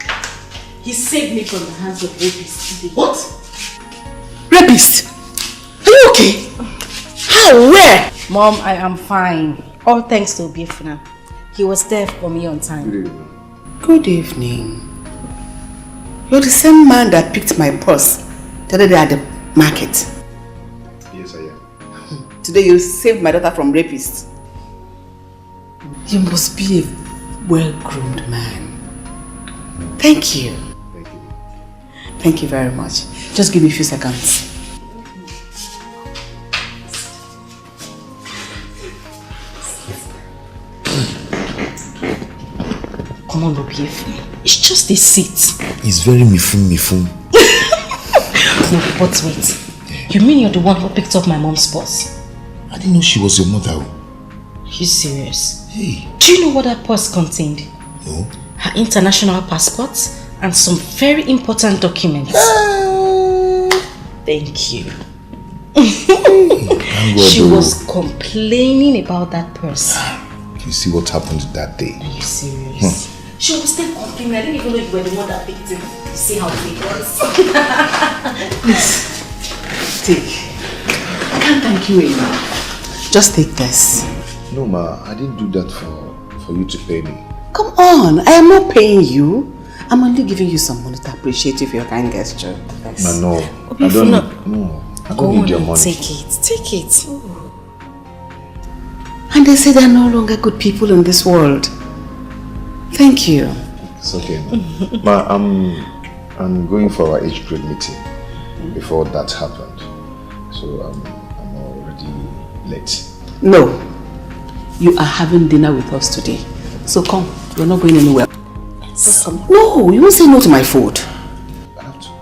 S3: He saved me from the hands of rapists today. What? Rapist? Are you okay? How? Where?
S8: Mom, I am fine. All thanks to Obiefuna. He was there for me on time.
S10: Good evening. You're the same man that picked my purse the other day at the market.
S2: Yes, I am.
S10: Today you saved my daughter from rapists. You must be a well-groomed man. Thank you.
S2: Thank you.
S10: Thank you very much. Just give me a few seconds.
S3: Come on, Obiefuna. It's just a seat.
S2: It's very mifun.
S3: No, but wait. You mean you're the one who picked up my mom's purse?
S2: I didn't know she was your mother.
S3: Are you serious?
S2: Hey.
S3: Do you know what that purse contained?
S2: No.
S3: Her international passport and some very important documents. Thank you. She was complaining about that purse.
S2: You see what happened that day?
S3: Are you serious? She was still complaining. I didn't even know you were the one that picked him. You see how big it was.
S10: Please, take. I can't thank you enough. Just take this.
S2: No, Ma. I didn't do that for you to pay me.
S10: Come on, I am not paying you. I'm only giving you some money to appreciate you for your kind gesture. Yes.
S2: Ma, no.
S3: I
S2: don't need your money.
S3: Take it.
S10: And they say there are no longer good people in this world. Thank you.
S2: It's okay, Ma. Ma, I'm going for our age grade meeting before that happened. So I'm already late.
S10: No. You are having dinner with us today. So come. We're not going anywhere. Just come. No, you won't say no to my food.
S2: I have to go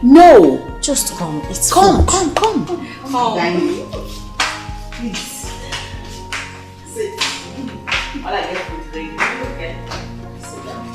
S2: now.
S10: No.
S3: Just come. It's
S10: Come.
S3: Come.
S10: Please. Sit. All I get from today, okay? Sit down.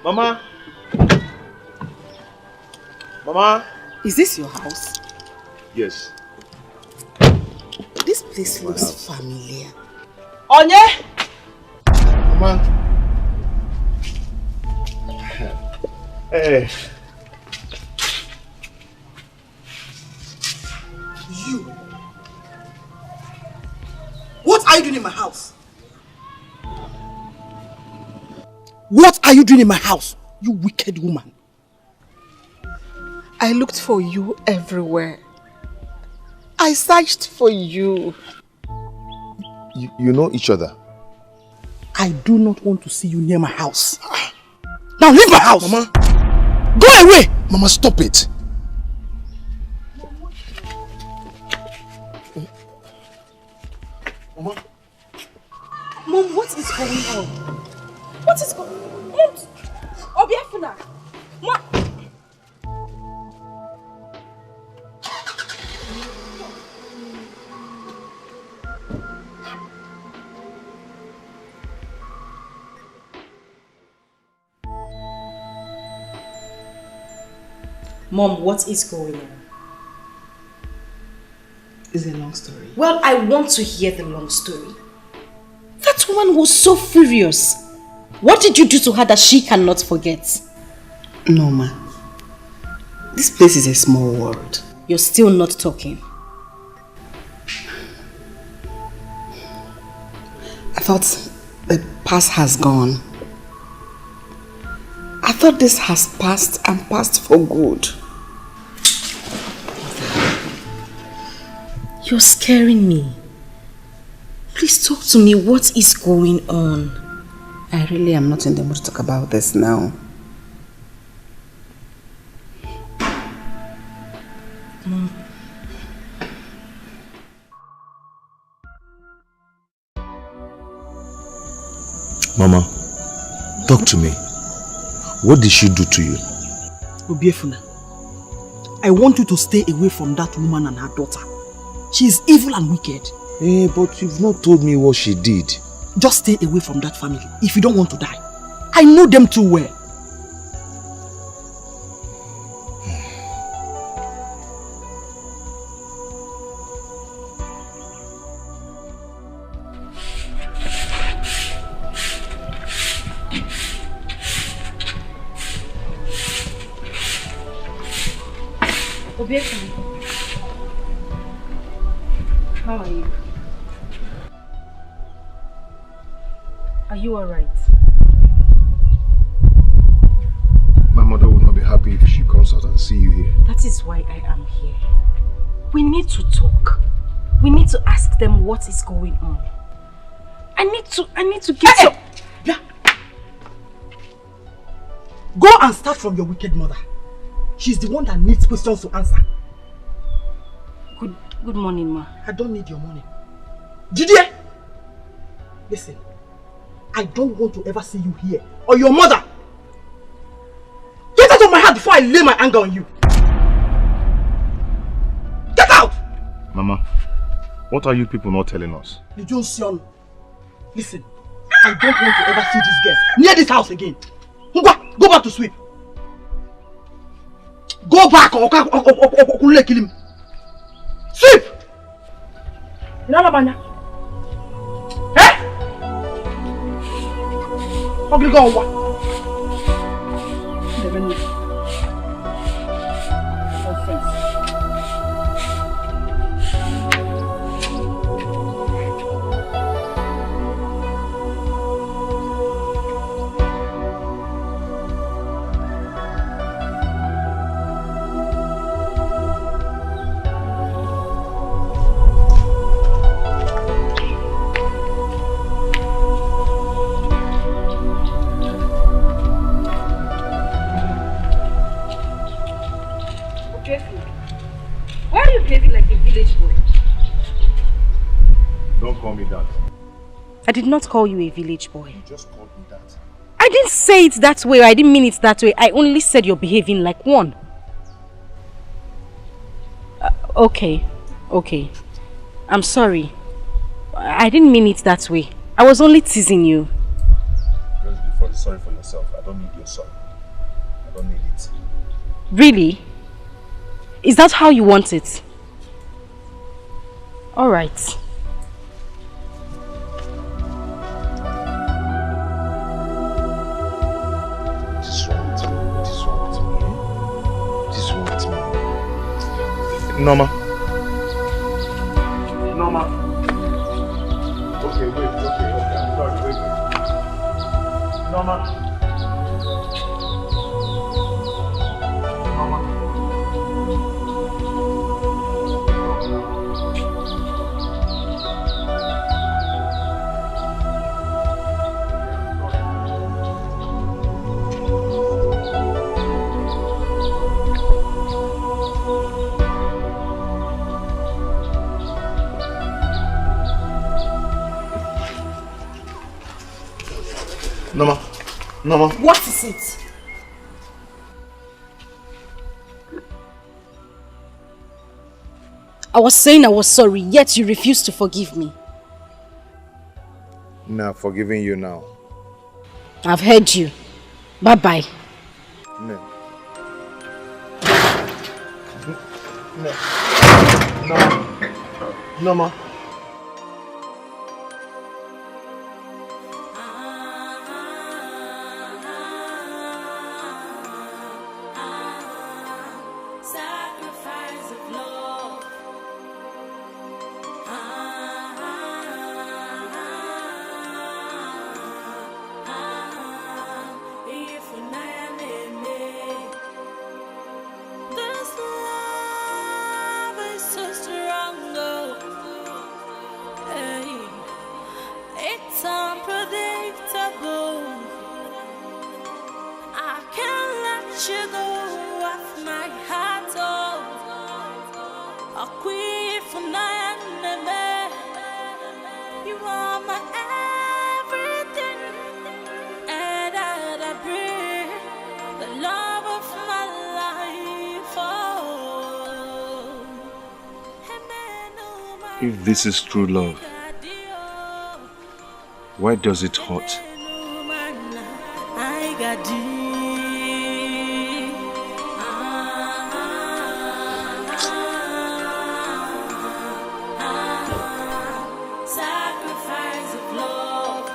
S6: Mama. Mama.
S10: Is this your house?
S6: Yes.
S10: This place looks familiar.
S8: Onye!
S6: Mama. Hey.
S3: You. What are you doing in my house? What are you doing in my house, you wicked woman?
S10: I looked for you everywhere. I searched for you.
S2: You know each other?
S3: I do not want to see you near my house. Now leave my house!
S5: Mama!
S3: Go away!
S5: Mama, stop it!
S6: Mama.
S8: Mom, what is going on? What is going on? Mom! Obiafuna! Mom!
S1: Mom, what is going on?
S10: It's a long story.
S1: Well, I want to hear the long story. That woman was so furious. What did you do to her that she cannot forget?
S10: No, ma. This place is a small world.
S1: You're still not talking.
S10: I thought the past has gone. I thought this has passed and passed for good.
S1: You're scaring me. Please talk to me. What is going on?
S10: I really am not in the mood to talk about this now.
S9: Mama, talk to me. What did she do to you?
S3: Obiefuna, I want you to stay away from that woman and her daughter. She is evil and wicked.
S9: But you've not told me what she did.
S3: Just stay away from that family if you don't want to die. I know them too well.
S1: How are you? Are you alright?
S2: My mother will not be happy if she comes out and see you here.
S1: That is why I am here. We need to talk. We need to ask them what is going on. I need to get some...
S3: Yeah. Go and start from your wicked mother. She's the one that needs questions to answer.
S1: Good morning, ma.
S3: I don't need your money. Dikeh! Listen, I don't want to ever see you here or your mother. Get out of my heart before I lay my anger on you. Get out!
S2: Mama, what are you people not telling us?
S3: Listen, I don't want to ever see this girl near this house again. Go back to sweep. Go back or kill him. Sweep! Inalabanya. Eh? Ugly go what?
S1: Why are you behaving like a village boy?
S2: Don't call me that.
S1: I did not call you a village boy.
S2: You just called me that.
S1: I didn't say it that way. I didn't mean it that way. I only said you're behaving like one. Okay. I'm sorry. I didn't mean it that way. I was only teasing you.
S2: Just be sorry for yourself. don't need your sorry. I don't need it.
S1: Really? Is that how you want it? All right.
S2: What is wrong with me? What is wrong with me? What is wrong with me?
S9: Norma.
S2: Norma. Okay, wait. Okay. I'm sorry. Wait. Norma. Norma.
S9: Norma. Norma.
S8: What is it?
S1: I was saying I was sorry, yet you refused to forgive me.
S9: Nah, forgiving you now.
S1: I've heard you. Bye-bye.
S9: No. No. Norma.
S4: Sacrifice of love. If this love is so strong, hey, it's unpredictable. I can't let you go off my heart, oh, Okoli for you are my everything, and I bring the love of my life, oh.
S9: If this is true love, why does it hurt?
S4: I got you. Sacrifice of love.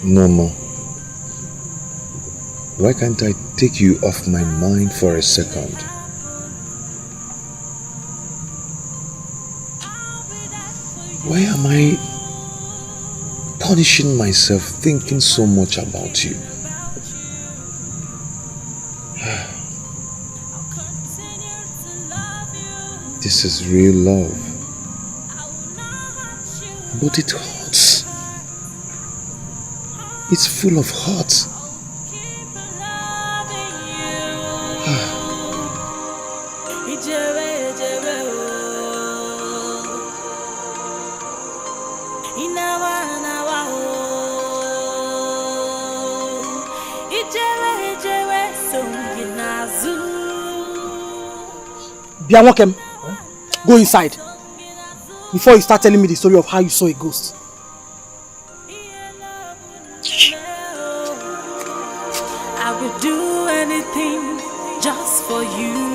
S2: Norma, why can't I take you off my mind for a second? Why am I punishing myself thinking so much about you? This is real love, but it hurts. It's full of hurt.
S3: Biamokem, go inside before you start telling me the story of how you saw a ghost.
S4: I would do anything just for you.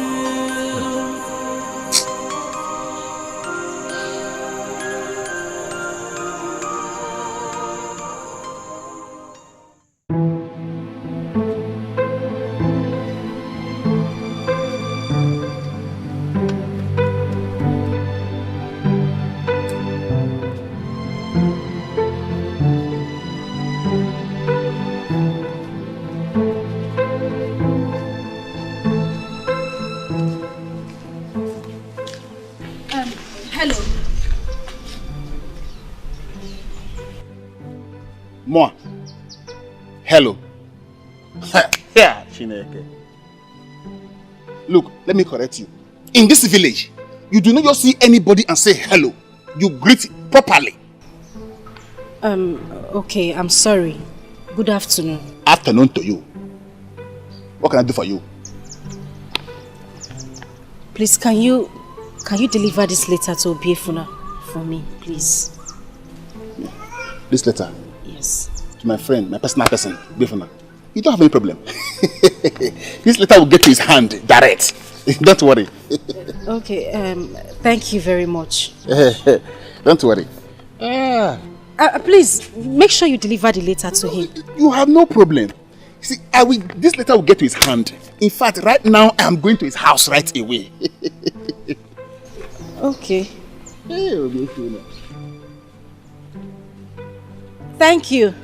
S5: Moi. Hello. Yeah, Chineke. Look, let me correct you. In this village, you do not just see anybody and say hello. You greet properly.
S1: Okay, I'm sorry. Good afternoon.
S5: Afternoon to you. What can I do for you?
S1: Please, can you Can you deliver this letter to Obiefuna for me, please?
S5: This letter?
S1: Yes.
S5: To my friend, my personal person, Obiefuna. You don't have any problem. This letter will get to his hand direct. Don't worry.
S1: Okay, thank you very much.
S5: Don't worry.
S1: Please, make sure you deliver the letter to him.
S5: You have no problem. See, this letter will get to his hand. In fact, right now, I am going to his house right away.
S1: Okay. Thank you.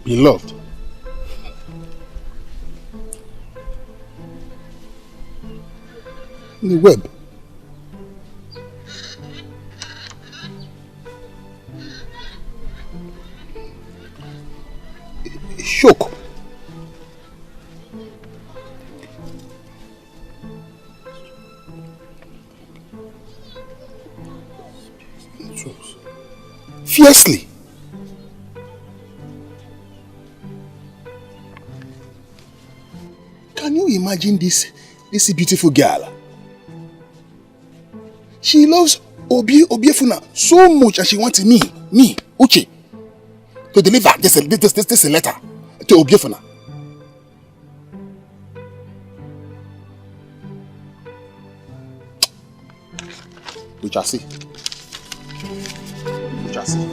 S5: Beloved, the web. Shock. Fiercely. Can you imagine this beautiful girl? She loves Obiefuna so much and she wants me, Uche, to deliver this letter to Obiefuna. We shall see. We shall see.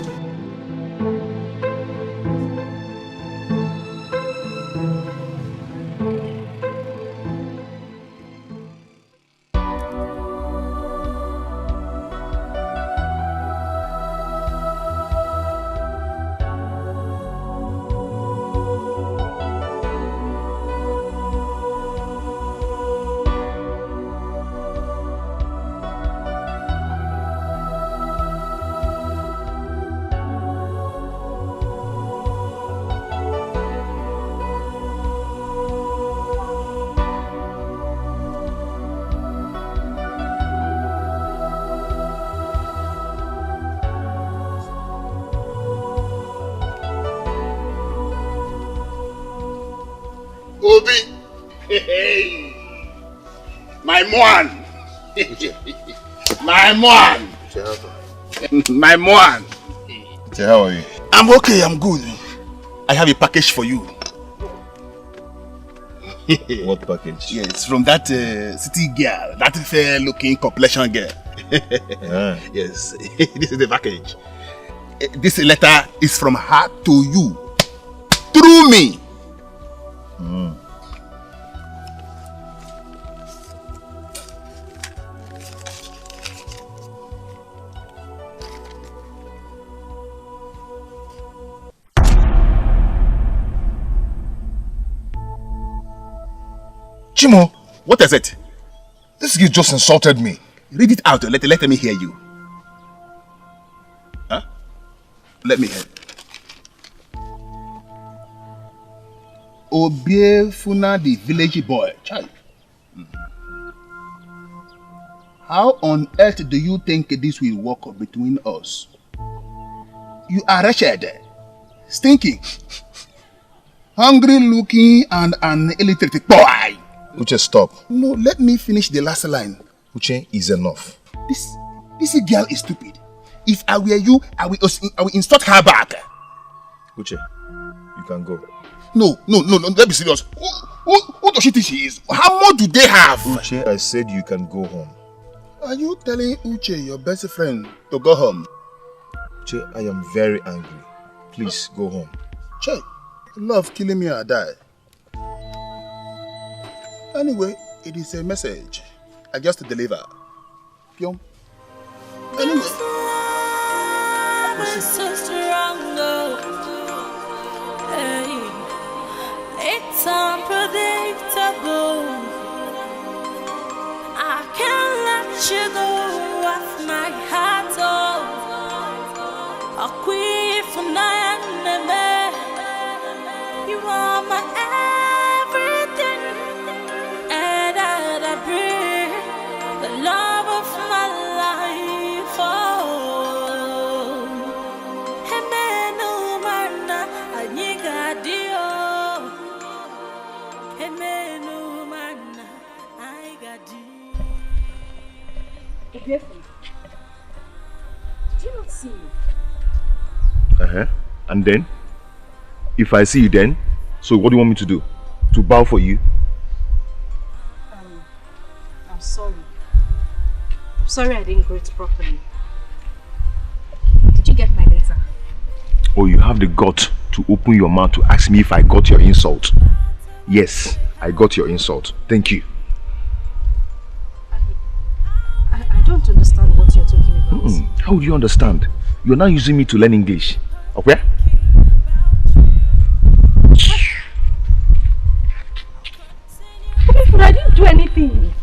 S5: Obi, hey, my man, my man, my man.
S2: How are you?
S5: I'm okay, I'm good. I have a package for you.
S2: What package?
S5: Yes, from that city girl, that fair-looking complexion girl. Yes, this is the package. This letter is from her to you, through me.
S2: Chimo,
S5: what is it?
S2: This kid just insulted me.
S5: Read it out. Let me hear you. Huh? Let me hear. Obiefuna, the village boy. Child. How on earth do you think this will work between us? You are wretched, stinking, hungry looking, and an illiterate boy.
S2: Uche, stop.
S5: No, let me finish the last line.
S2: Uche, is enough.
S5: This girl is stupid. If I were you, I will insult her back.
S2: Uche, you can go.
S5: No, let's be serious. Who does she think she is? How much do they have?
S2: Uche, I said you can go home.
S5: Are you telling Uche, your best friend, to go home?
S2: Uche, I am very angry. Please, go home.
S5: Che, love killing me or die. Anyway, it is a message. I just deliver. Pyong. Anyway.
S4: So strong, hey, it's unpredictable. I can't let you go off You are my everything, and I bring the love of my life. Oh, Hemenu mana anyigadio, Hemenu mana aigadi.
S1: Did you not see me?
S9: And then? If I see you then, so what do you want me to do? To bow for you?
S1: I'm sorry. I'm sorry I didn't greet properly. Did you get my letter?
S9: Oh, you have the gut to open your mouth to ask me if I got your insult. Yes, I got your insult. Thank you.
S1: I don't understand what you're talking about.
S9: How would you understand? You're not using me to learn English. Okay?
S1: I didn't do anything.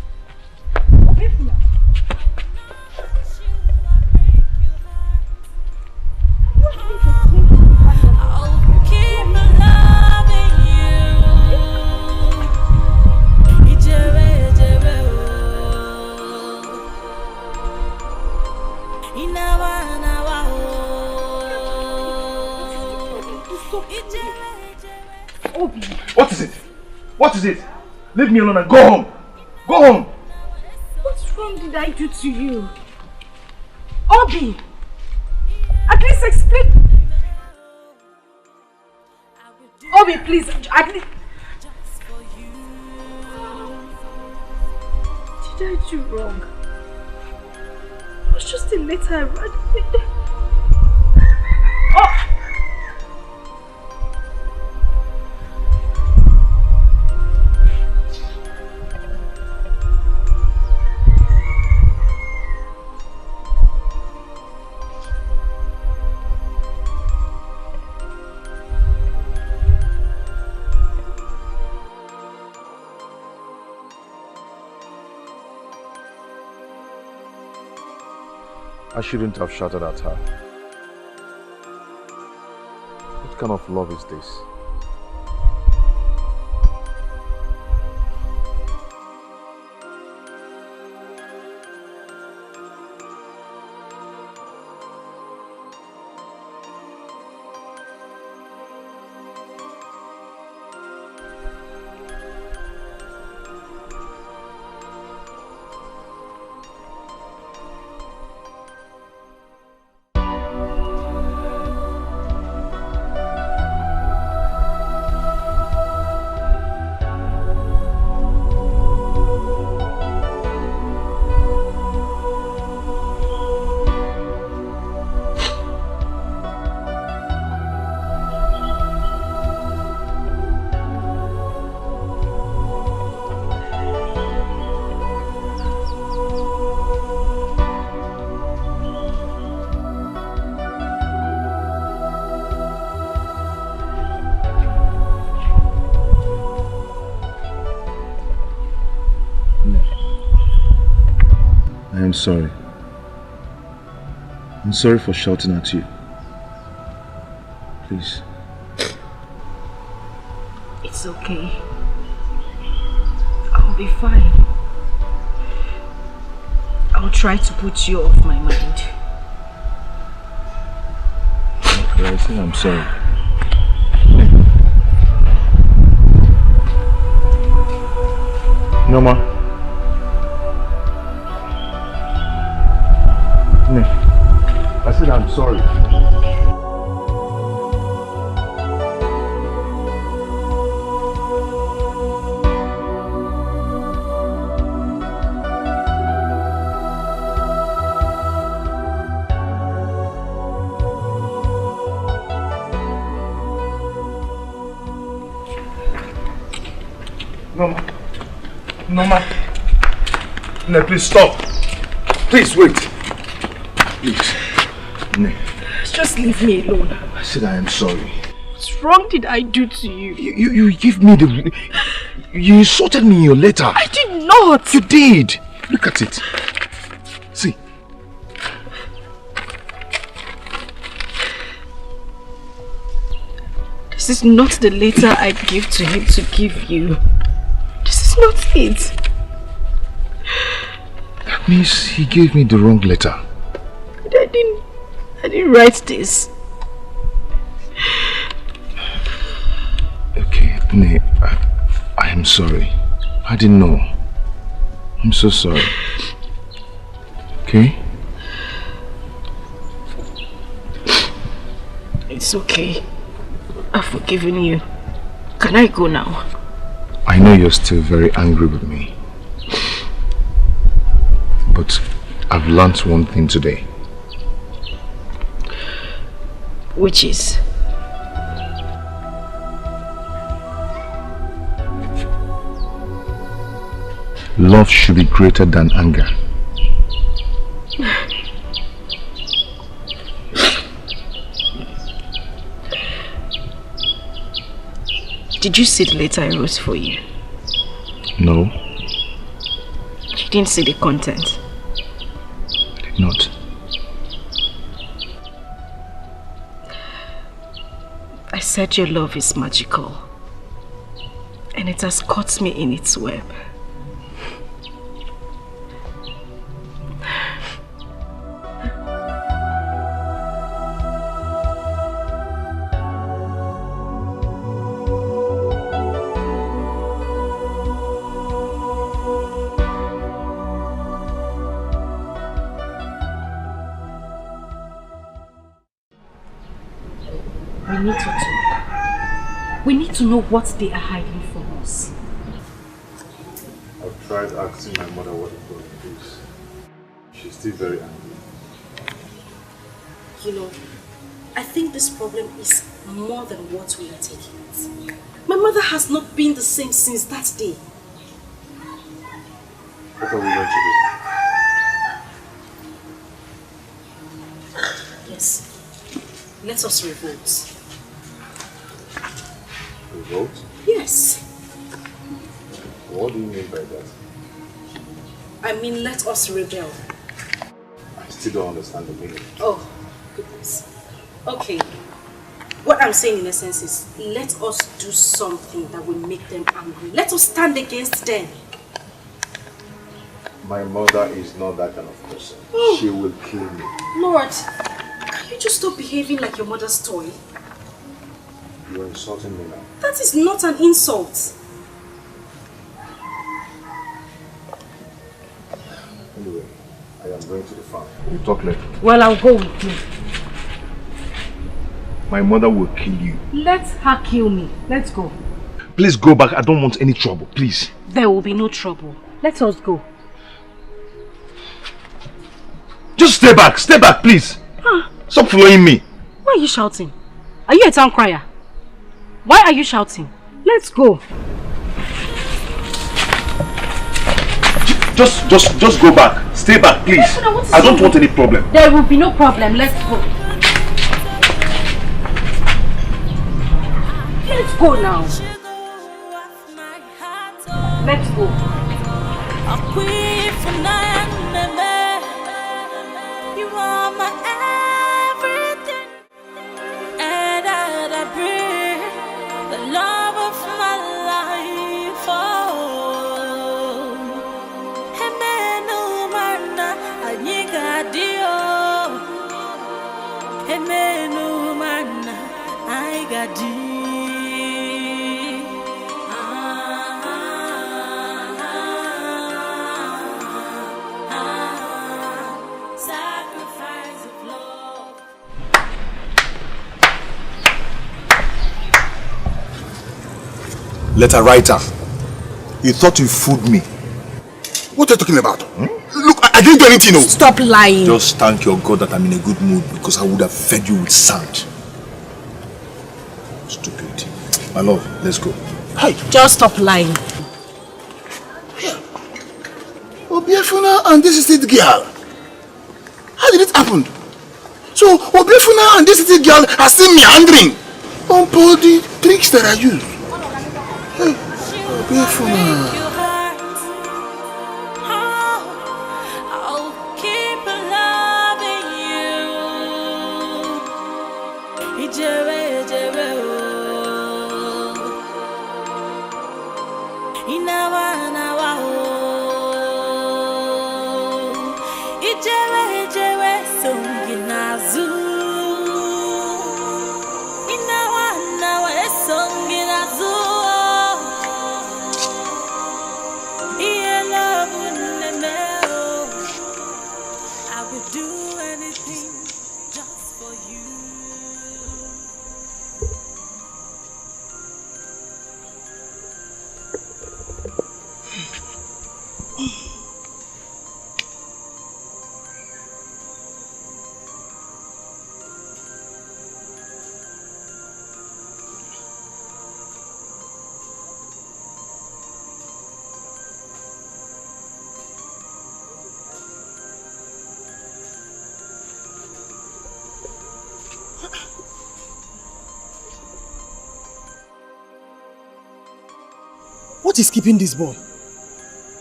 S9: What is it? What is it? Leave me alone and go home. Go home.
S1: What wrong did I do to you? Obi! At least explain. Obi, please, at least. Did I do wrong? It was just a letter I read. Oh!
S9: I shouldn't have shouted at her. What kind of love is this? I'm sorry. I'm sorry for shouting at you. Please.
S1: It's okay. I'll be fine. I'll try to put you off my mind.
S9: Okay, I say I'm sorry. No, ma. I said I'm sorry. No, ma. No, please stop. Please wait. Please. No.
S1: Just leave me alone.
S9: I said I am sorry.
S1: What wrong did I do to you?
S9: You give me the... You insulted me in your letter.
S1: I did not.
S9: You did. Look at it. See.
S1: This is not the letter I give to him to give you. This is not it.
S9: That means he gave me the wrong letter.
S1: I didn't write this.
S9: Okay, Ini, I am sorry. I didn't know. I'm so sorry. Okay?
S1: It's okay. I've forgiven you. Can I go now?
S9: I know you're still very angry with me. But I've learned one thing today.
S1: Which is?
S9: Love should be greater than anger.
S1: Did you see the letter I wrote for you?
S9: No.
S1: You didn't see the content?
S9: I did not.
S1: I said your love is magical. And it has caught me in its web. We need to talk. We need to know what they are hiding from us.
S2: I've tried asking my mother what the problem is. She's still very angry.
S8: You know, I think this problem is more than what we are taking it. My mother has not been the same since that day.
S2: What are we going to do?
S8: Yes. Let us revolt.
S2: Revolt?
S8: Yes.
S2: What do you mean by that?
S8: I mean, let us rebel.
S2: I still don't understand the meaning.
S8: Oh, goodness. Okay. What I'm saying in essence is, let us do something that will make them angry. Let us stand against them.
S2: My mother is not that kind of person.
S8: Oh.
S2: She will kill me.
S8: Lord, can you just stop behaving like your mother's toy?
S2: You're insulting me now.
S8: That is not an insult.
S2: Anyway, I am going to the farm.
S9: We'll talk later.
S1: Well, I'll go with you.
S9: My mother will kill you.
S1: Let her kill me. Let's go.
S9: Please go back. I don't want any trouble. Please.
S1: There will be no trouble. Let us go.
S9: Just stay back. Stay back, please.
S1: Huh?
S9: Stop following me.
S1: Why are you shouting? Are you a town crier? Why are you shouting? Let's go.
S9: Just go back. Stay back, please. I don't want any problem.
S1: There will be no problem. Let's go. Let's go now. Let's go.
S4: You are my everything, and I breathe the love of my life. Oh, Hemenu mana anyika dio, Hemenu mana I got you.
S7: Letter writer, you thought you fooled me. What are you talking about? Look, I didn't do anything. No.
S1: Stop lying.
S7: Just thank your God that I'm in a good mood, because I would have fed you with sand. Stupid. My love, let's go.
S1: Hey, just stop lying.
S7: Obiefuna and this is it girl. How did it happen? So Obiefuna and this is it girl are still meandering on all the tricks that I use. Hey, Obiefuna.
S3: What is keeping this boy?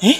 S3: Eh?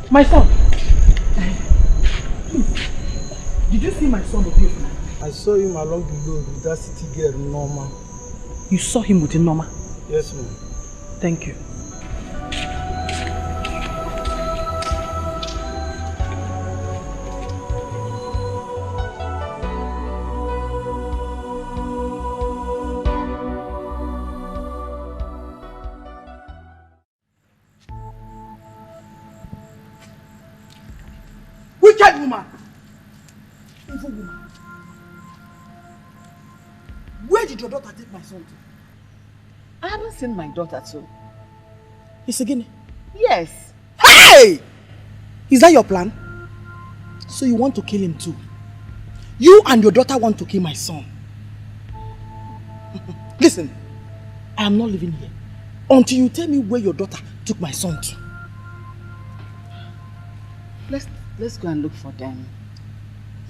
S3: My son! Did you see my son Obiefuna?
S6: I saw him along the road with that city girl, Norma.
S3: You saw him with Norma?
S6: Yes, ma'am.
S3: Thank you. Wicked woman! Evil woman! Where did your daughter take my son to?
S10: I haven't seen my daughter too.
S3: It's again?
S10: Yes.
S3: Hey! Is that your plan? So you want to kill him too? You and your daughter want to kill my son. Listen, I am not living here until you tell me where your daughter took my son to.
S10: Let's go and look for them.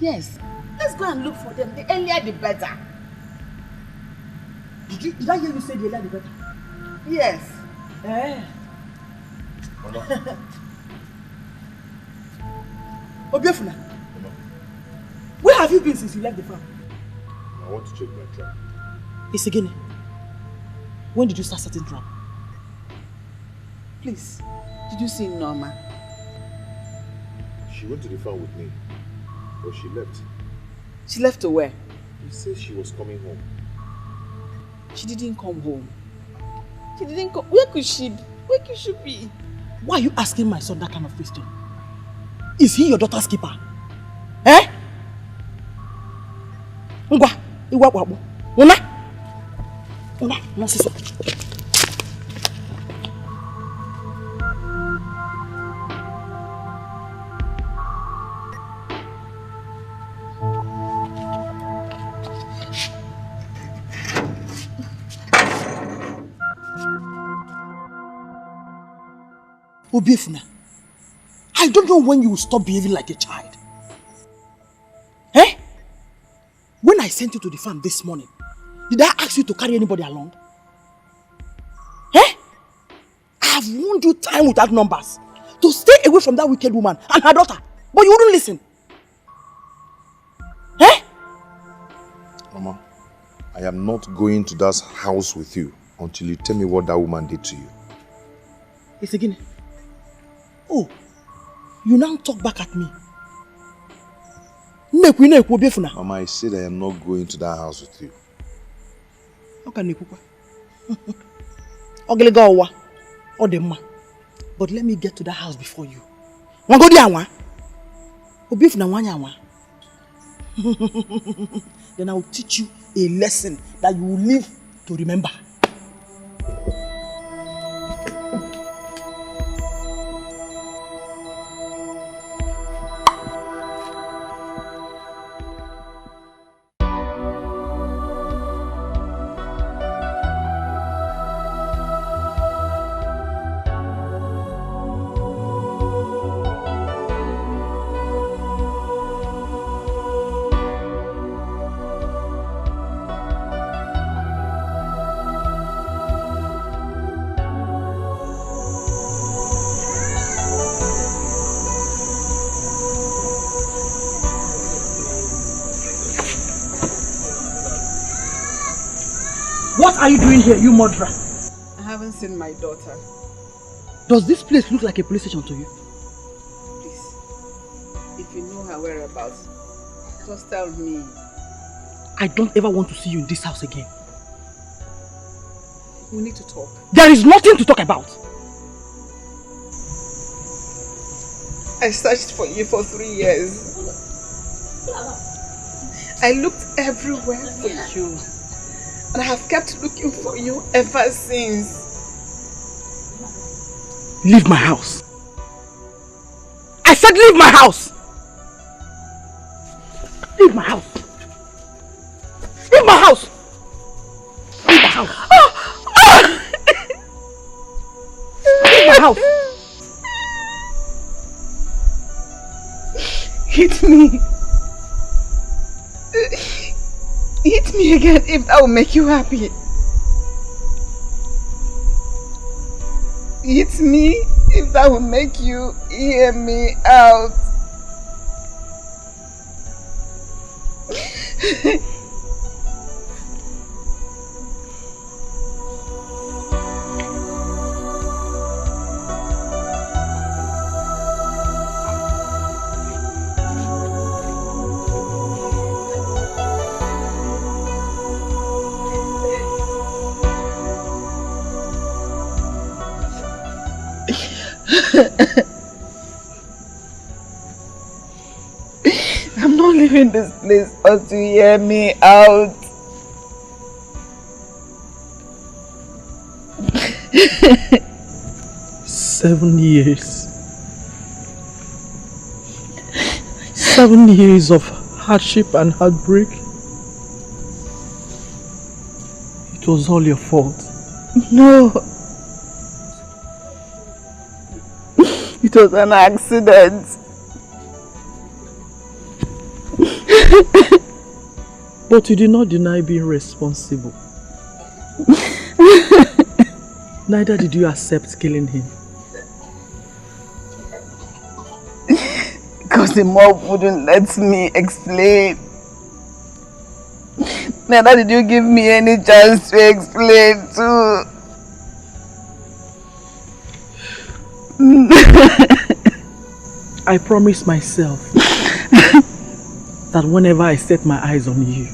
S10: Yes, let's go and look for them. The earlier the better.
S3: Did I hear you say the earlier the better?
S10: Yes.
S3: Eh. Obiefuna, where have you been since you left the farm?
S9: I want to check my trap.
S3: It's again. When did you start setting trap?
S10: Please, did you see Norma?
S9: She went to the farm with me, but she left.
S10: She left to where?
S9: He said she was coming home.
S10: She didn't come home. She didn't come. Where could she be?
S3: Why are you asking my son that kind of question? Is he your daughter's keeper? Eh? Ngwa, iwa wabo. Una, no siso. Obiefuna, I don't know when you will stop behaving like a child. Eh? When I sent you to the farm this morning, did I ask you to carry anybody along? Eh? I have warned you time without numbers to stay away from that wicked woman and her daughter, but you wouldn't listen. Eh?
S9: Mama, I am not going to that house with you until you tell me what that woman did to you.
S3: It's again. Oh, you now talk back at me.
S9: Mama, I said I am not going to that house with you.
S3: How can you cook? But let me get to that house before you. Then I will teach you a lesson that you will live to remember. What are you doing here, you murderer?
S10: I haven't seen my daughter.
S3: Does this place look like a police station to you?
S10: Please, if you know her whereabouts, just tell me.
S3: I don't ever want to see you in this house again.
S10: We need to talk.
S3: There is nothing to talk about.
S10: I searched for you for 3 years. I looked everywhere for you. And I have kept looking for you ever since.
S3: Leave my house. I said leave my house. Leave my house. Leave my house. Leave my house. Leave my house.
S10: Hit me. Hit me again if that will make you happy. Hit me if that will make you hear me out. I'm not leaving this place until you hear me out.
S3: Seven years. 7 years of hardship and heartbreak. It was all your fault.
S10: No. It was an accident.
S3: But you did not deny being responsible. Neither did you accept killing him.
S10: Because the mob wouldn't let me explain. Neither did you give me any chance to explain too.
S3: I promised myself that whenever I set my eyes on you,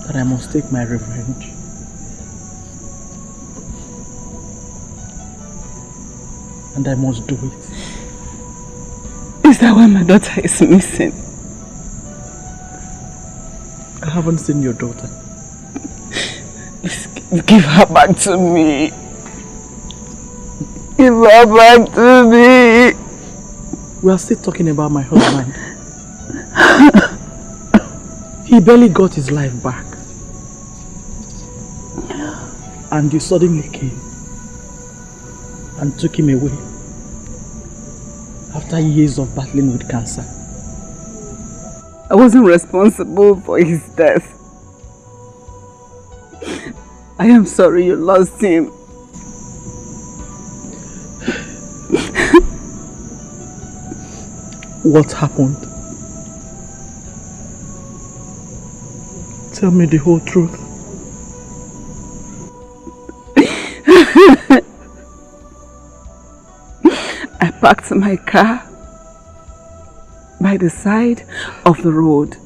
S3: that I must take my revenge. And I must do it.
S10: Is that why my daughter is missing?
S3: I haven't seen your daughter.
S10: Please give her back to me. Give her back to me.
S3: We are still talking about my husband. He barely got his life back. And you suddenly came and took him away after years of battling with cancer.
S10: I wasn't responsible for his death. I am sorry you lost him.
S3: What happened? Tell me the whole truth.
S10: I parked my car by the side of the road.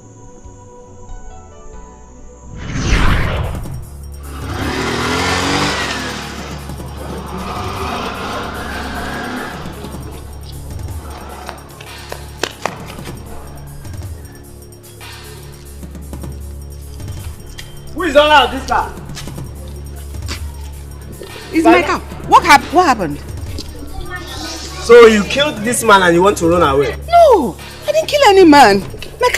S6: Who is allowed this car?
S10: It's my car. What happened?
S6: So you killed this man and you want to run away?
S10: No, I didn't kill any man. My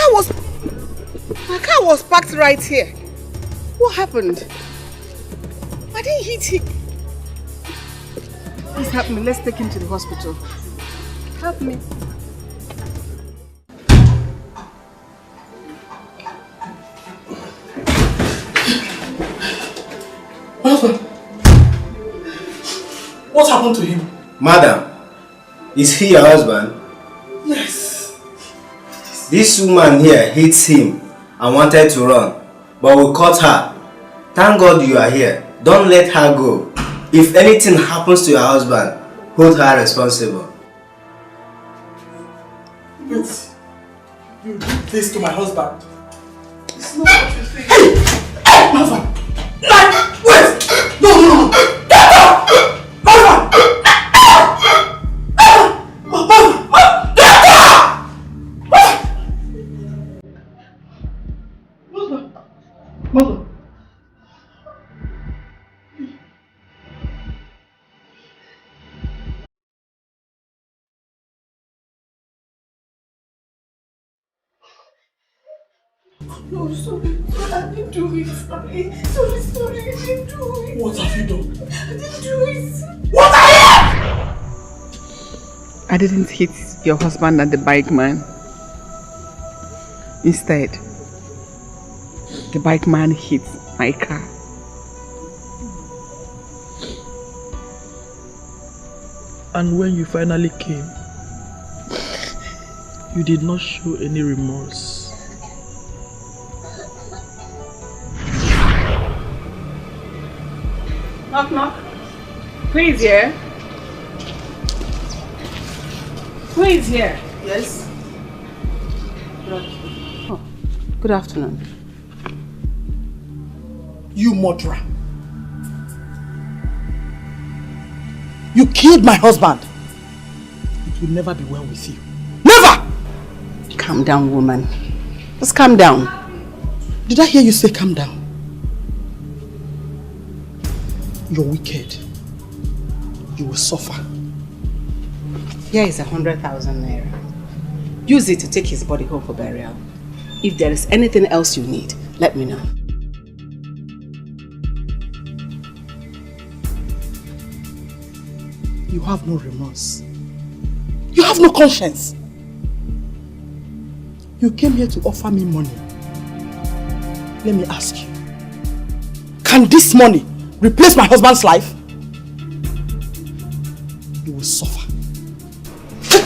S10: car was parked right here. What happened? I didn't hit him. Please help me. Let's take him to the hospital. Help me.
S3: What happened to him?
S6: Madam, is he your husband?
S3: Yes.
S6: This woman here hates him and wanted to run, but we caught her.
S11: Thank God you are here. Don't let her go. If anything happens to your husband, hold her responsible.
S3: Yes. You did this to my husband. It's not what you think. Hey! Hey! My husband! Wait! No! Get up! My husband! Mother!
S4: No, sorry. I didn't do it. Sorry, I didn't do it.
S3: What have you done?
S4: I didn't do it.
S3: What are you?
S10: I didn't hit your husband and the bike man. Instead, the bike man hit my car.
S12: And when you finally came, you did not show any remorse.
S10: Knock, knock. Who is here? Who is here?
S3: Yes.
S10: Oh, good afternoon.
S3: You murderer. You killed my husband. It will never be well with you. Never!
S10: Calm down, woman. Just calm down.
S3: Did I hear you say calm down? You're wicked. You will suffer.
S10: Here is 100,000 naira. Use it to take his body home for burial. If there is anything else you need, let me know.
S3: You have no remorse. You have no conscience. You came here to offer me money. Let me ask you. Can this money replace my husband's life? You will suffer.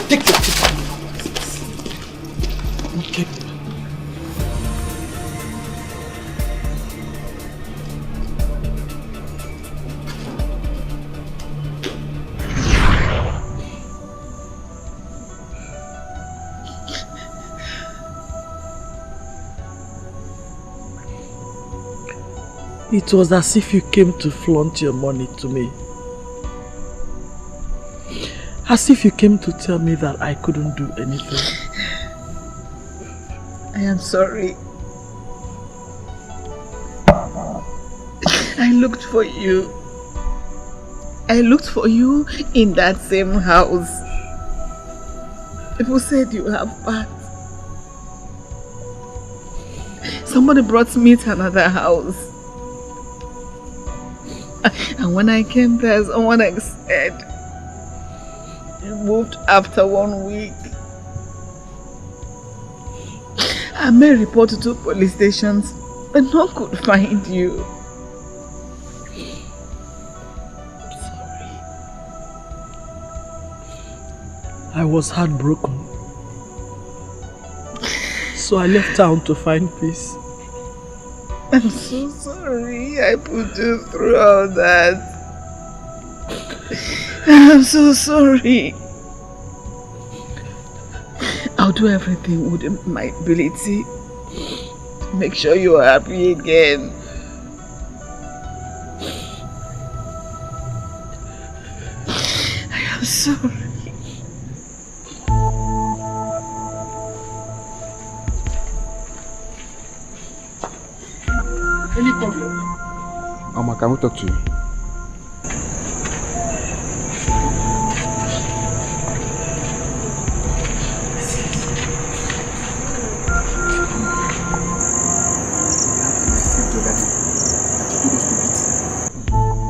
S3: Take your people. Wicked woman.
S12: It was as if you came to flaunt your money to me. As if you came to tell me that I couldn't do anything.
S10: I am sorry. I looked for you. I looked for you in that same house. People said you have passed. Somebody brought me to another house. And when I came there, someone said you moved after 1 week. I made a report to 2 police stations, but no one could find you.
S12: Sorry. I was heartbroken. So I left town to find peace.
S10: I'm so sorry I put you through all that. I'm so sorry. I'll do everything within my ability to make sure you are happy again. I am sorry.
S3: Any problem?
S13: Mama, can we talk to you?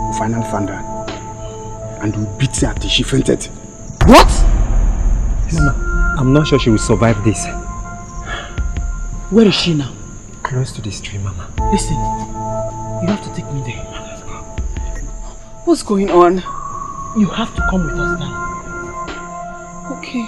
S13: We finally found her. And we beat her till she fainted.
S3: What?
S14: Mama, I'm not sure she will survive this.
S3: Where is she now?
S14: Close to the stream, Mama.
S3: Listen, you have to take me there.
S10: What's going on?
S3: You have to come with us now.
S10: Okay.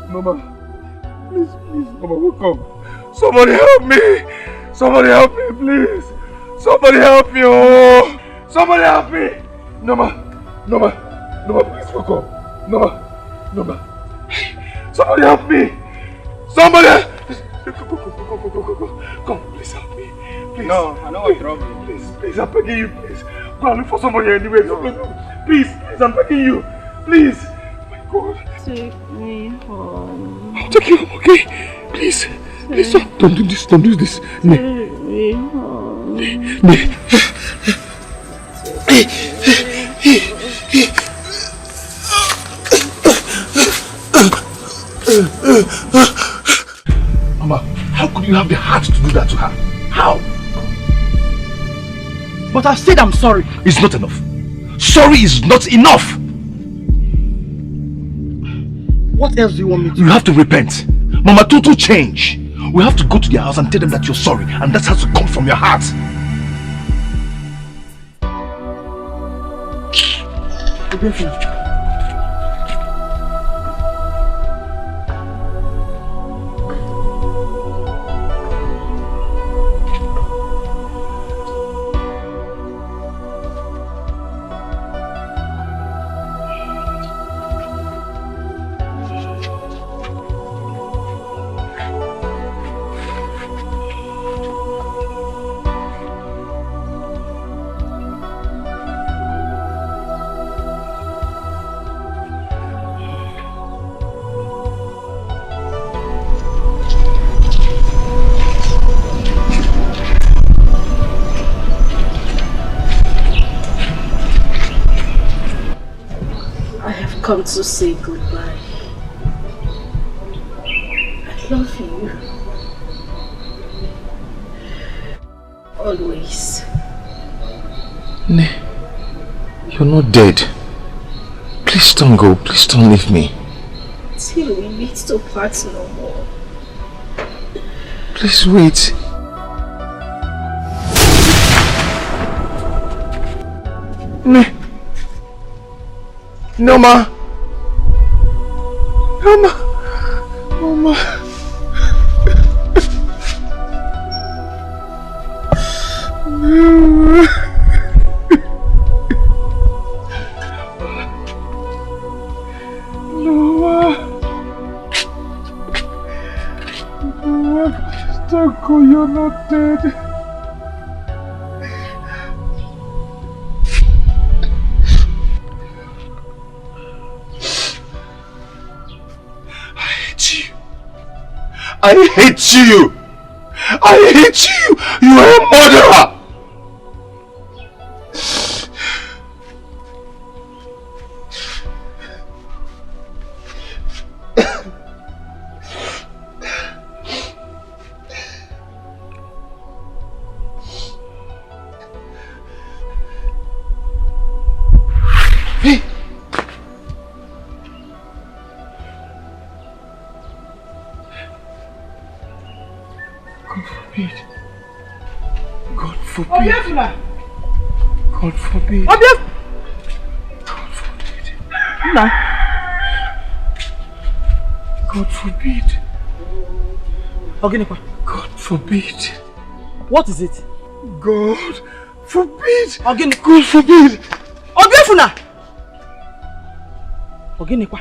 S6: Noma. Please, Noma, wake up. Somebody help me. Somebody help me, please. Somebody help me, oh. Somebody help me. Noma, please wake up. Noma. Somebody help me. Somebody. Come, please help me. Please.
S11: No, I know what's wrong.
S6: Please, I'm begging you, please. Go and look for somebody anyway. Please, I'm begging you. Please. Oh my God.
S4: Take me home.
S6: I'll take you home, okay? Please. Please, don't do this. Don't do this.
S4: Take me home.
S6: Mama, how could you have the heart to do that to her? How?
S3: But I said I'm sorry.
S6: It's not enough. Sorry is not enough.
S3: What else do you want me to do?
S6: You have to repent. Mama, total change. We have to go to their house and tell them that you're sorry, and that has to come from your heart.
S1: Come to say goodbye. I love you. Always.
S2: Ne, you're not dead. Please don't go. Please don't leave me.
S1: Till we meet to part no more.
S2: Please wait. Ne. Noma. Mama.
S6: Don't go, you're not dead. I hate you! I hate you! You are a murderer! God forbid. God forbid. God forbid.
S3: What is it?
S6: God forbid.
S3: God forbid. Oginekwa.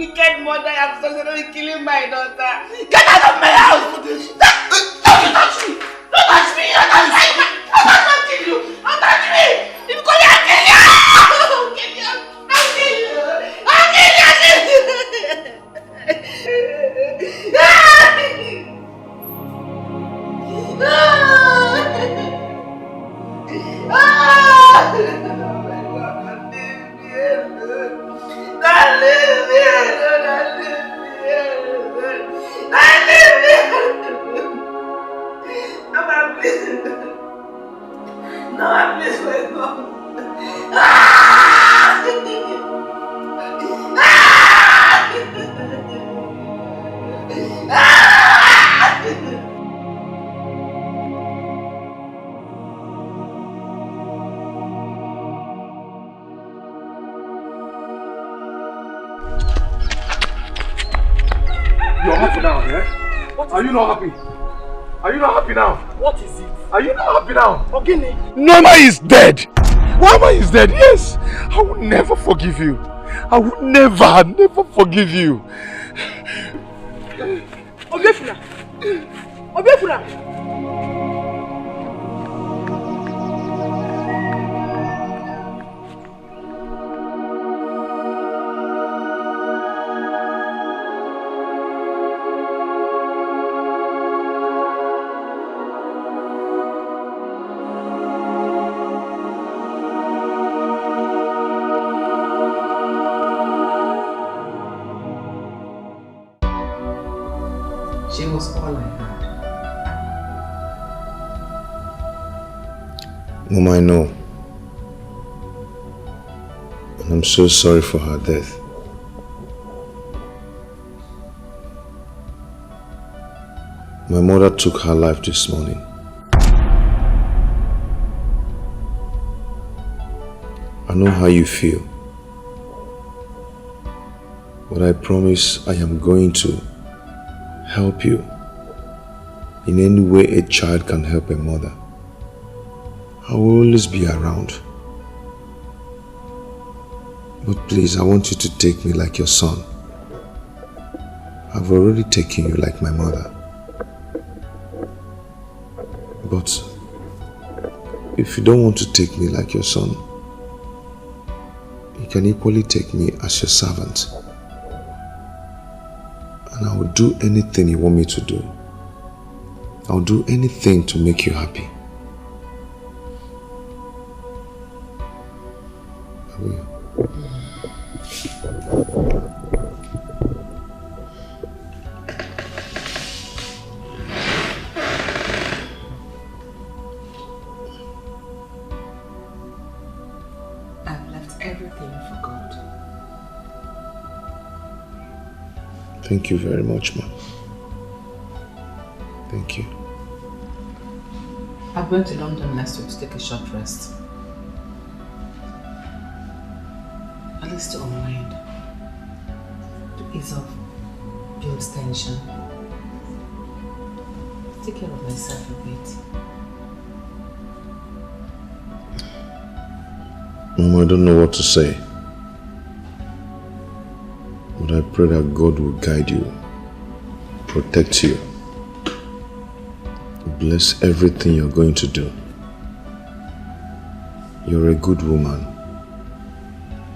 S10: wicked mother, I'm suddenly killing my daughter. Get out of my house! Don't touch me! Don't touch me! Don't touch me! I'm not touching you! Don't touch me! If you call me, I'll kill you! I'll kill you! I'll kill you! I'll kill you! I'll kill you!
S6: You're happy now, yeah? Are you not happy? Are you not happy now?
S12: What is it?
S6: Are you not happy now?
S12: Ogini.
S6: Norma is dead! Norma is dead, yes! I will never forgive you. I will never forgive you.
S12: Obiefuna! Obiefuna!
S10: She was all I had.
S2: Mom, I know. And I'm so sorry for her death. My mother took her life this morning. I know how you feel. But I promise I am going to help you in any way a child can help a mother. I will always be around. But please, I want you to take me like your son. I've already taken you like my mother. But if you don't want to take me like your son, you can equally take me as your servant. And I will do anything you want me to do. I'll do anything to make you happy. I will.
S10: I've left everything for God.
S2: Thank you very much, Ma. Thank you.
S10: I'm going to London next week to take a short rest. At least to unwind. To ease off Bill's tension. Take care of myself a bit.
S2: Mom, I don't know what to say. But I pray that God will guide you, protect you, bless everything you're going to do. You're a good woman.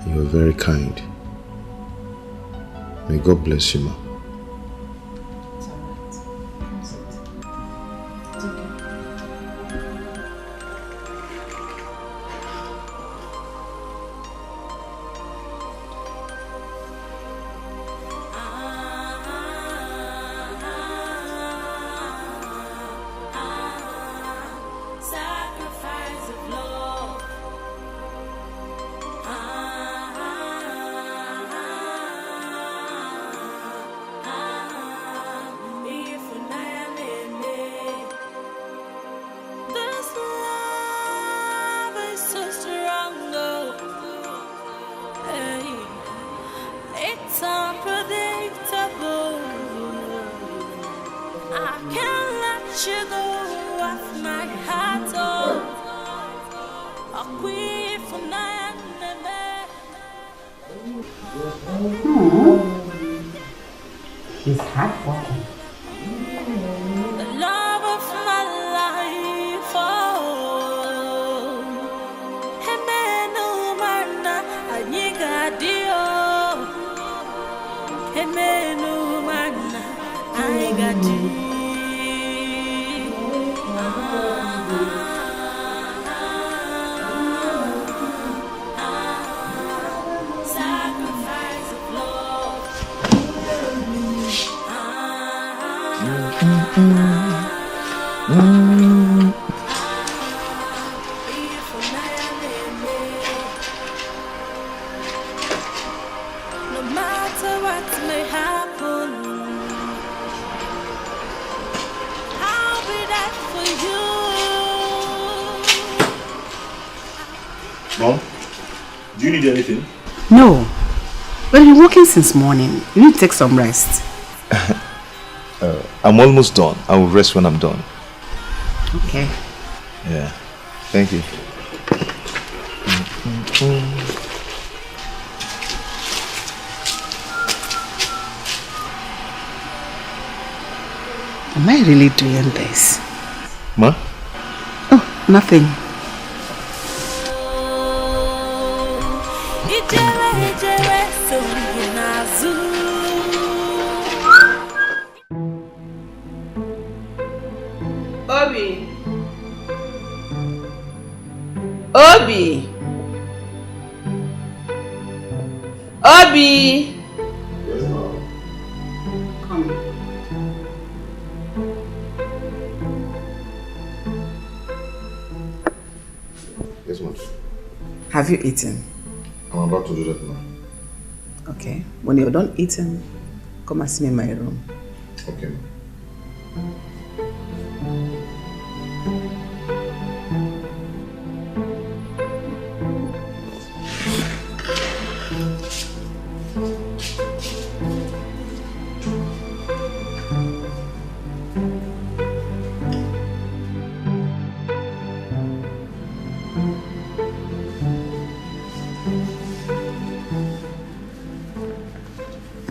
S2: You're very kind. May God bless you, Ma.
S10: It's alright. Come sit. It's okay.
S4: Sacrifice of love. If this love is so strong, hey, it's unpredictable. I can't let you go off my heart. I quit for
S3: He's heartbroken.
S4: The love of my life, oh. Hemenu mana anyigadio. Hemenu mana anyigadio. Sacrifice of love. No matter what may happen, I'll be there for you.
S9: Mom, do you need anything?
S3: No. But you've been working since morning. You need to take some rest.
S2: I'm almost done. I will rest when I'm done.
S3: Okay.
S2: Yeah. Thank you.
S3: Am I really doing this?
S2: Ma?
S3: Oh, nothing.
S10: Obi. Obi. Obi. Come.
S2: Yes, ma'am.
S3: Have you eaten?
S2: I'm about to do that now.
S3: Okay. When you're done eating, come and see me in my room.
S2: Okay, ma'am.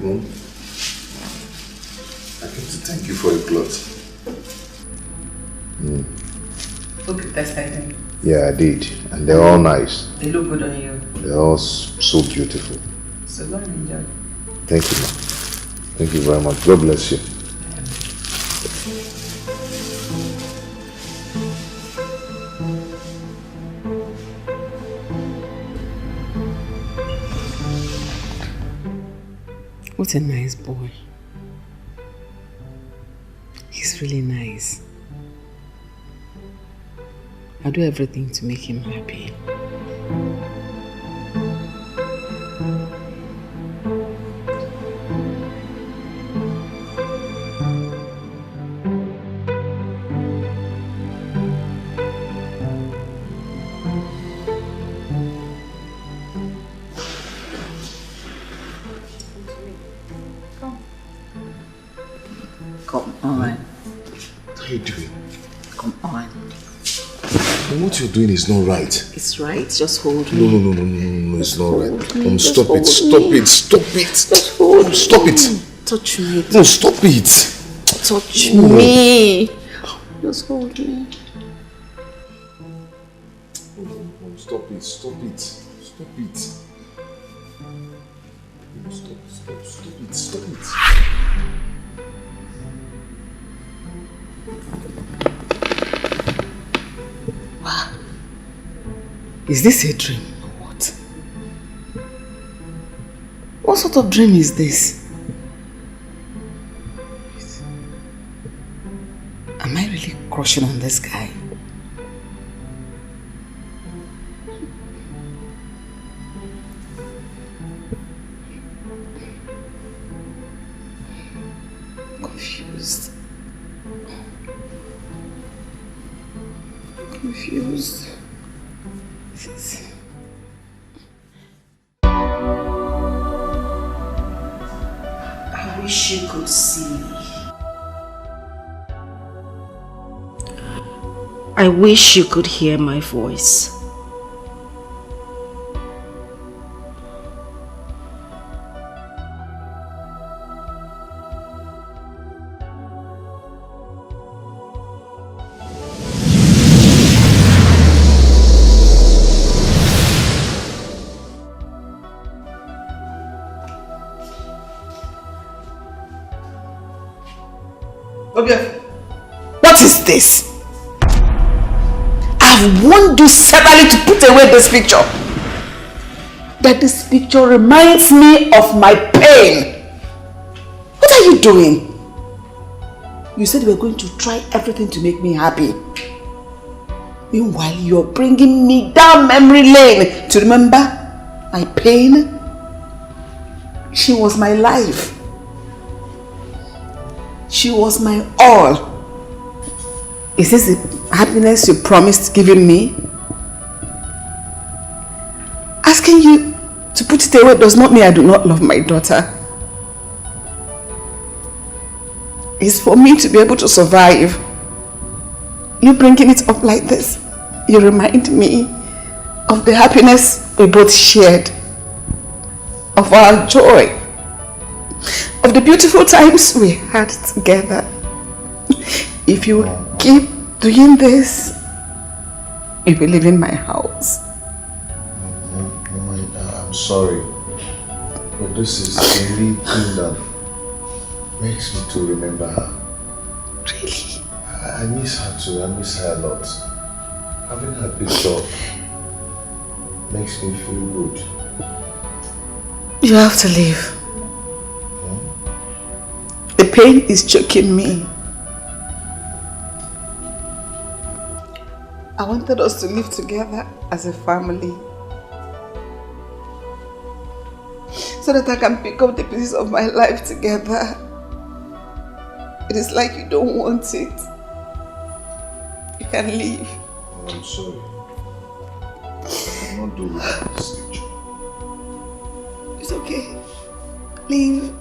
S2: Mom, I came to thank you for your clothes.
S3: Hope you tested them.
S2: Yeah, I did. And they're all nice.
S3: They look good on you.
S2: They're all so beautiful.
S3: So go and enjoy.
S2: Thank you, ma'am. Thank you very much. God bless you.
S3: What a nice boy. He's really nice. I'll do everything to make him happy. Come on.
S2: What are you doing?
S3: Come on.
S2: What you're doing is not right.
S3: It's right. Just hold me.
S2: No, it's not right.
S3: Just
S2: Stop
S3: hold
S2: it,
S3: me.
S2: stop it, stop it.
S3: Just hold me.
S2: Stop it.
S3: Touch me.
S2: No, stop it.
S3: Touch
S2: No.
S3: me. Just hold me.
S2: Stop it, stop it, stop it. Stop it, stop it.
S3: Is this a dream or what? What sort of dream is this? Am I really crushing on this guy? Confused. Confused. I wish you could see me.
S1: I wish you could hear my voice.
S3: Okay. What is this? I've warned you severally to put away this picture. That this picture reminds me of my pain. What are you doing? You said you were going to try everything to make me happy. Meanwhile, you're bringing me down memory lane to remember my pain. She was my life. She was my all. Is this the happiness you promised giving me? Asking you to put it away does not mean I do not love my daughter. It's for me to be able to survive. You bringing it up like this, you remind me of the happiness we both shared, of our joy, of the beautiful times we had together. If you keep doing this, you'll be leaving my house.
S2: Mama, I'm sorry, but this is the only thing that makes me to remember her.
S3: Really?
S2: I miss her too. I miss her a lot. Having her picture makes me feel good.
S3: You have to leave. The pain is choking me. I wanted us to live together as a family, so that I can pick up the pieces of my life together. It is like you don't want it. You can leave.
S2: Oh, I'm sorry. I cannot do without this picture.
S3: It's okay. Leave.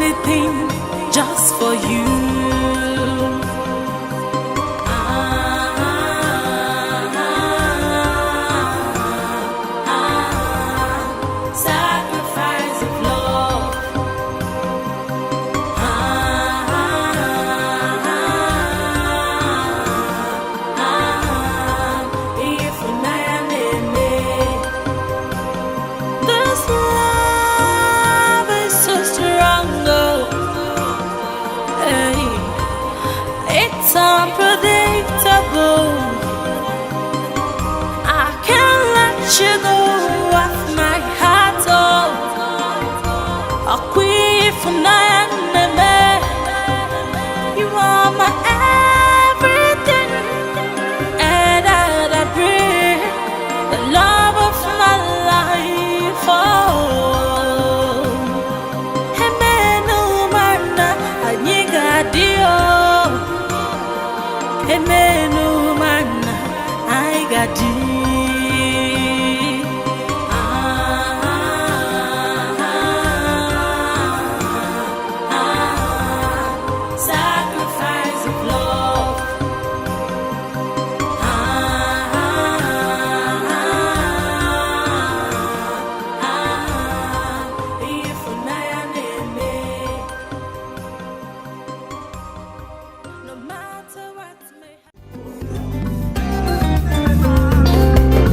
S4: anything just for you.